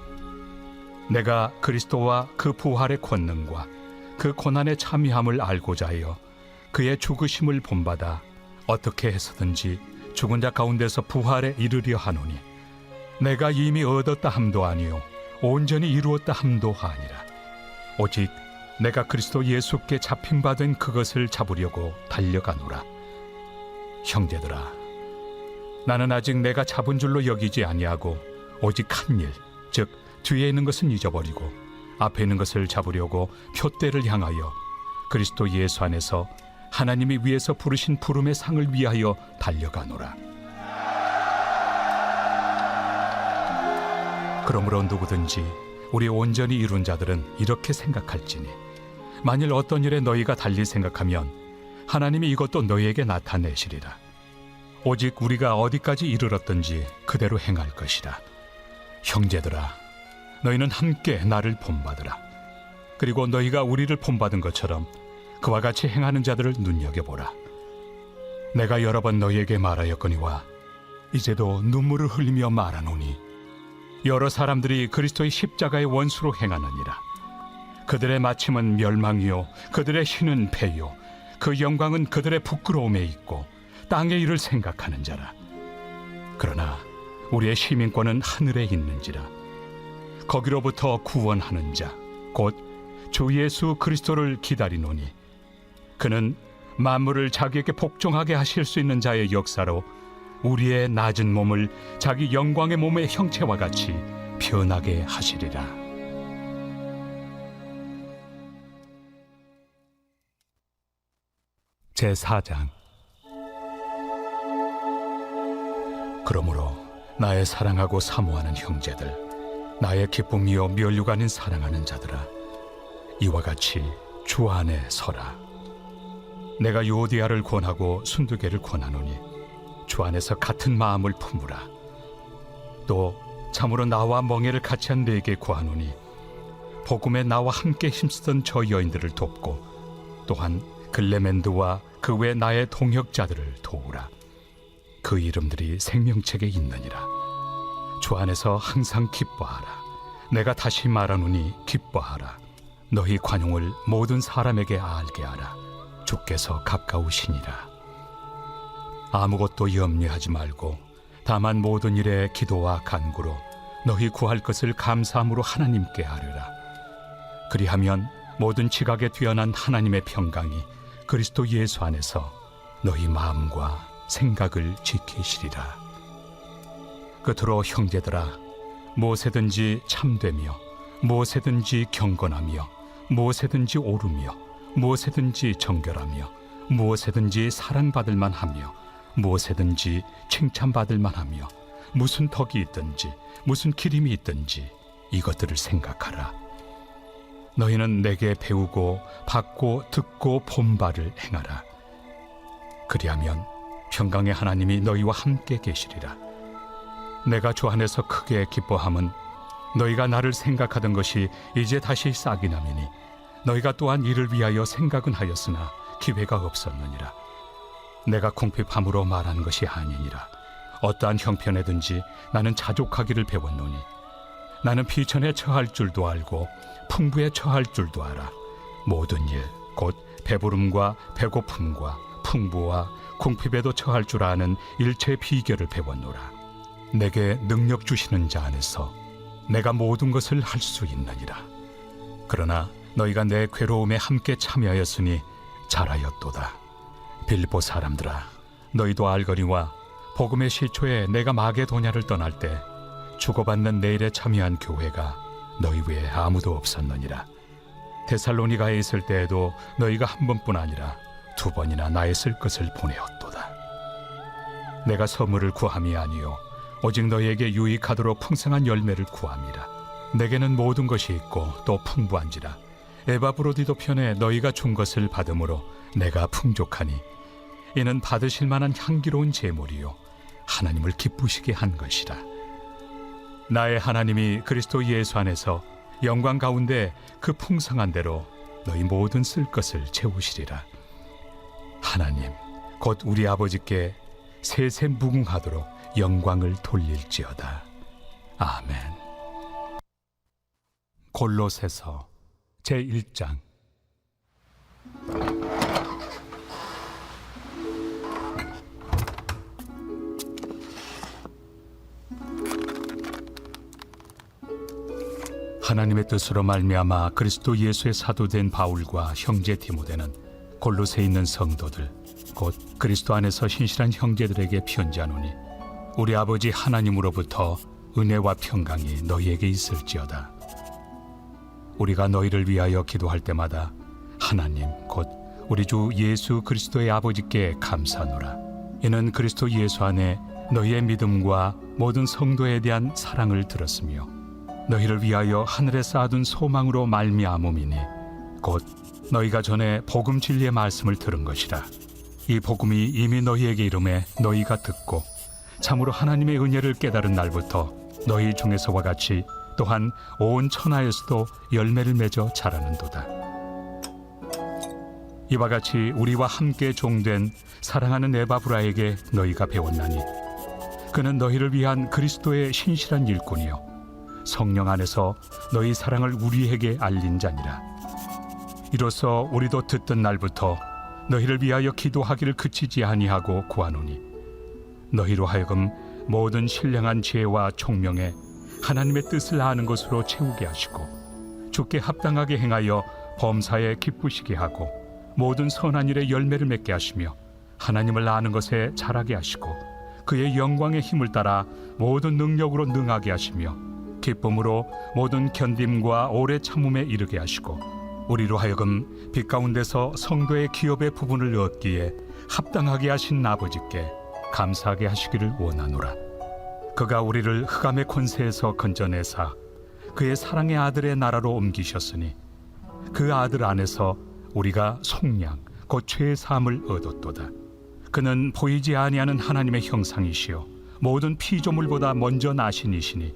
내가 그리스도와 그 부활의 권능과 그 고난의 참여함을 알고자 하여 그의 죽으심을 본받아 어떻게 해서든지 죽은 자 가운데서 부활에 이르려 하노니 내가 이미 얻었다 함도 아니요 온전히 이루었다 함도 아니라 오직 내가 그리스도 예수께 잡힌 바 된 그것을 잡으려고 달려가노라. 형제들아, 나는 아직 내가 잡은 줄로 여기지 아니하고 오직 한 일, 즉 뒤에 있는 것은 잊어버리고 앞에 있는 것을 잡으려고 표대를 향하여 그리스도 예수 안에서 하나님이 위에서 부르신 부름의 상을 위하여 달려가노라. 그러므로 누구든지 우리 온전히 이룬 자들은 이렇게 생각할지니 만일 어떤 일에 너희가 달리 생각하면 하나님이 이것도 너희에게 나타내시리라. 오직 우리가 어디까지 이르렀든지 그대로 행할 것이라. 형제들아, 너희는 함께 나를 본받으라. 그리고 너희가 우리를 본받은 것처럼 그와 같이 행하는 자들을 눈여겨보라. 내가 여러 번 너희에게 말하였거니와 이제도 눈물을 흘리며 말하노니 여러 사람들이 그리스도의 십자가의 원수로 행하느니라. 그들의 마침은 멸망이요 그들의 신은 패요 그 영광은 그들의 부끄러움에 있고 땅의 일을 생각하는 자라. 그러나 우리의 시민권은 하늘에 있는지라. 거기로부터 구원하는 자 곧 주 예수 그리스도를 기다리노니 그는 만물을 자기에게 복종하게 하실 수 있는 자의 역사로 우리의 낮은 몸을 자기 영광의 몸의 형체와 같이 변하게 하시리라. 제4장. 그러므로 나의 사랑하고 사모하는 형제들, 나의 기쁨이요 면류가 아닌 사랑하는 자들아, 이와 같이 주 안에 서라. 내가 요디아를 권하고 순두개를 권하노니 주 안에서 같은 마음을 품으라. 또 참으로 나와 멍에를 같이 한 네게 구하노니 복음에 나와 함께 힘쓰던 저 여인들을 돕고 또한 글레멘드와 그 외 나의 동역자들을 도우라. 그 이름들이 생명책에 있느니라. 주 안에서 항상 기뻐하라. 내가 다시 말하노니 기뻐하라. 너희 관용을 모든 사람에게 알게 하라. 주께서 가까우시니라. 아무것도 염려하지 말고 다만 모든 일에 기도와 간구로 너희 구할 것을 감사함으로 하나님께 아뢰라. 그리하면 모든 지각에 뛰어난 하나님의 평강이 그리스도 예수 안에서 너희 마음과 생각을 지키시리라. 끝으로 형제들아, 무엇에든지 참되며 무엇에든지 경건하며 무엇에든지 옳으며 무엇에든지 정결하며 무엇에든지 사랑받을 만하며 무엇에든지 칭찬받을 만하며 무슨 덕이 있든지 무슨 기림이 있든지 이것들을 생각하라. 너희는 내게 배우고 받고 듣고 본 바를 행하라. 그리하면 평강의 하나님이 너희와 함께 계시리라. 내가 주 안에서 크게 기뻐함은 너희가 나를 생각하던 것이 이제 다시 싹이 나미니 너희가 또한 이를 위하여 생각은 하였으나 기회가 없었느니라. 내가 궁핍함으로 말하는 것이 아니니라. 어떠한 형편에든지 나는 자족하기를 배웠노니 나는 비천에 처할 줄도 알고 풍부에 처할 줄도 알아. 모든 일 곧 배부름과 배고픔과 풍부와 궁핍에도 처할 줄 아는 일체의 비결을 배웠노라. 내게 능력 주시는 자 안에서 내가 모든 것을 할 수 있느니라. 그러나 너희가 내 괴로움에 함께 참여하였으니 잘하였도다. 빌립보 사람들아, 너희도 알거니와 복음의 시초에 내가 마게도냐를 떠날 때 주고받는 내 일에 참여한 교회가 너희 외에 아무도 없었느니라. 데살로니가에 있을 때에도 너희가 한 번뿐 아니라 두 번이나 나의 쓸 것을 보내었도다. 내가 선물을 구함이 아니요 오직 너희에게 유익하도록 풍성한 열매를 구함이라. 내게는 모든 것이 있고 또 풍부한지라. 에바브로디도 편에 너희가 준 것을 받음으로 내가 풍족하니 이는 받으실 만한 향기로운 제물이요 하나님을 기쁘시게 한 것이라. 나의 하나님이 그리스도 예수 안에서 영광 가운데 그 풍성한 대로 너희 모든 쓸 것을 채우시리라. 하나님 곧 우리 아버지께 세세 무궁하도록 영광을 돌릴지어다. 아멘. 골로새서 제1장. 하나님의 뜻으로 말미암아 그리스도 예수의 사도된 바울과 형제 디모데는 골로새에 있는 성도들 곧 그리스도 안에서 신실한 형제들에게 편지하노니 우리 아버지 하나님으로부터 은혜와 평강이 너희에게 있을지어다. 우리가 너희를 위하여 기도할 때마다 하나님 곧 우리 주 예수 그리스도의 아버지께 감사하노라. 이는 그리스도 예수 안에 너희의 믿음과 모든 성도에 대한 사랑을 들었으며 너희를 위하여 하늘에 쌓아둔 소망으로 말미암음이니 곧 너희가 전에 복음 진리의 말씀을 들은 것이라. 이 복음이 이미 너희에게 이름에 너희가 듣고 참으로 하나님의 은혜를 깨달은 날부터 너희 중에서와 같이 또한 온 천하에서도 열매를 맺어 자라는도다. 이와 같이 우리와 함께 종된 사랑하는 에바브라에게 너희가 배웠나니 그는 너희를 위한 그리스도의 신실한 일꾼이요 성령 안에서 너희 사랑을 우리에게 알린 자니라. 이로써 우리도 듣던 날부터 너희를 위하여 기도하기를 그치지 아니하고 구하노니 너희로 하여금 모든 신령한 지혜와 총명에 하나님의 뜻을 아는 것으로 채우게 하시고 주께 합당하게 행하여 범사에 기쁘시게 하고 모든 선한 일에 열매를 맺게 하시며 하나님을 아는 것에 자라게 하시고 그의 영광의 힘을 따라 모든 능력으로 능하게 하시며 기쁨으로 모든 견딤과 오래 참음에 이르게 하시고 우리로 하여금 빛 가운데서 성도의 기업의 부분을 얻기에 합당하게 하신 아버지께 감사하게 하시기를 원하노라. 그가 우리를 흑암의 권세에서 건져내사 그의 사랑의 아들의 나라로 옮기셨으니 그 아들 안에서 우리가 속량 곧 죄의 사함을 얻었도다. 그는 보이지 아니하는 하나님의 형상이시요 모든 피조물보다 먼저 나신 이시니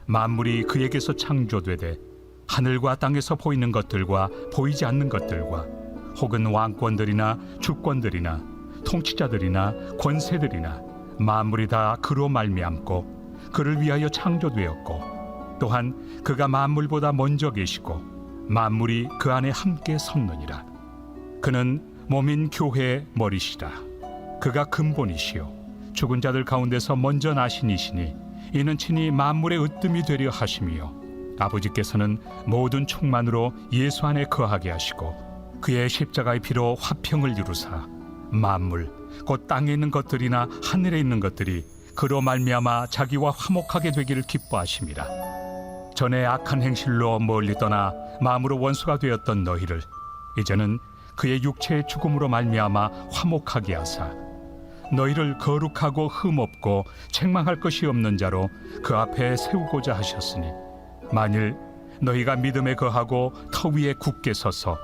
만물이 그에게서 창조되되 하늘과 땅에서 보이는 것들과 보이지 않는 것들과 혹은 왕권들이나 주권들이나 통치자들이나 권세들이나 만물이 다 그로 말미암고 그를 위하여 창조되었고 또한 그가 만물보다 먼저 계시고 만물이 그 안에 함께 섰느니라. 그는 몸인 교회의 머리시라. 그가 근본이시요 죽은 자들 가운데서 먼저 나신 이시니 이는 친히 만물의 으뜸이 되려 하심이요 아버지께서는 모든 충만으로 예수 안에 거하게 하시고 그의 십자가의 피로 화평을 이루사 만물 곧 땅에 있는 것들이나 하늘에 있는 것들이 그로 말미암아 자기와 화목하게 되기를 기뻐하심이라. 전에 악한 행실로 멀리 떠나 마음으로 원수가 되었던 너희를 이제는 그의 육체의 죽음으로 말미암아 화목하게 하사 너희를 거룩하고 흠없고 책망할 것이 없는 자로 그 앞에 세우고자 하셨으니 만일 너희가 믿음에 거하고 터 위에 굳게 서서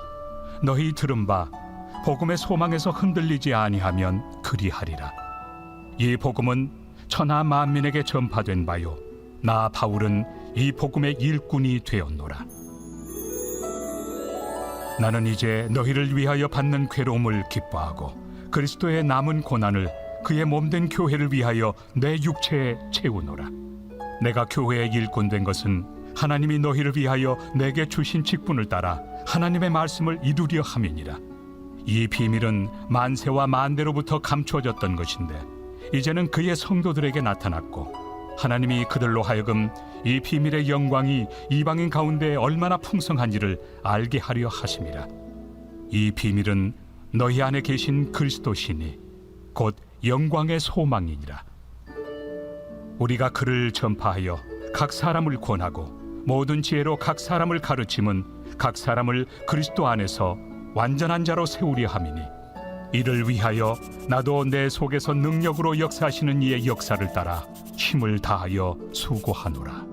너희 들은 바 복음의 소망에서 흔들리지 아니하면 그리하리라. 이 복음은 천하 만민에게 전파된 바요 나 바울은 이 복음의 일꾼이 되었노라. 나는 이제 너희를 위하여 받는 괴로움을 기뻐하고 그리스도의 남은 고난을 그의 몸된 교회를 위하여 내 육체에 채우노라. 내가 교회의 일꾼 된 것은 하나님이 너희를 위하여 내게 주신 직분을 따라 하나님의 말씀을 이루려 함이니라. 이 비밀은 만세와 만대로부터 감추어졌던 것인데 이제는 그의 성도들에게 나타났고 하나님이 그들로 하여금 이 비밀의 영광이 이방인 가운데 얼마나 풍성한지를 알게 하려 하심이라. 이 비밀은 너희 안에 계신 그리스도시니 곧 영광의 소망이니라. 우리가 그를 전파하여 각 사람을 권하고 모든 지혜로 각 사람을 가르침은 각 사람을 그리스도 안에서 완전한 자로 세우려 함이니 이를 위하여 나도 내 속에서 능력으로 역사하시는 이의 역사를 따라 힘을 다하여 수고하노라.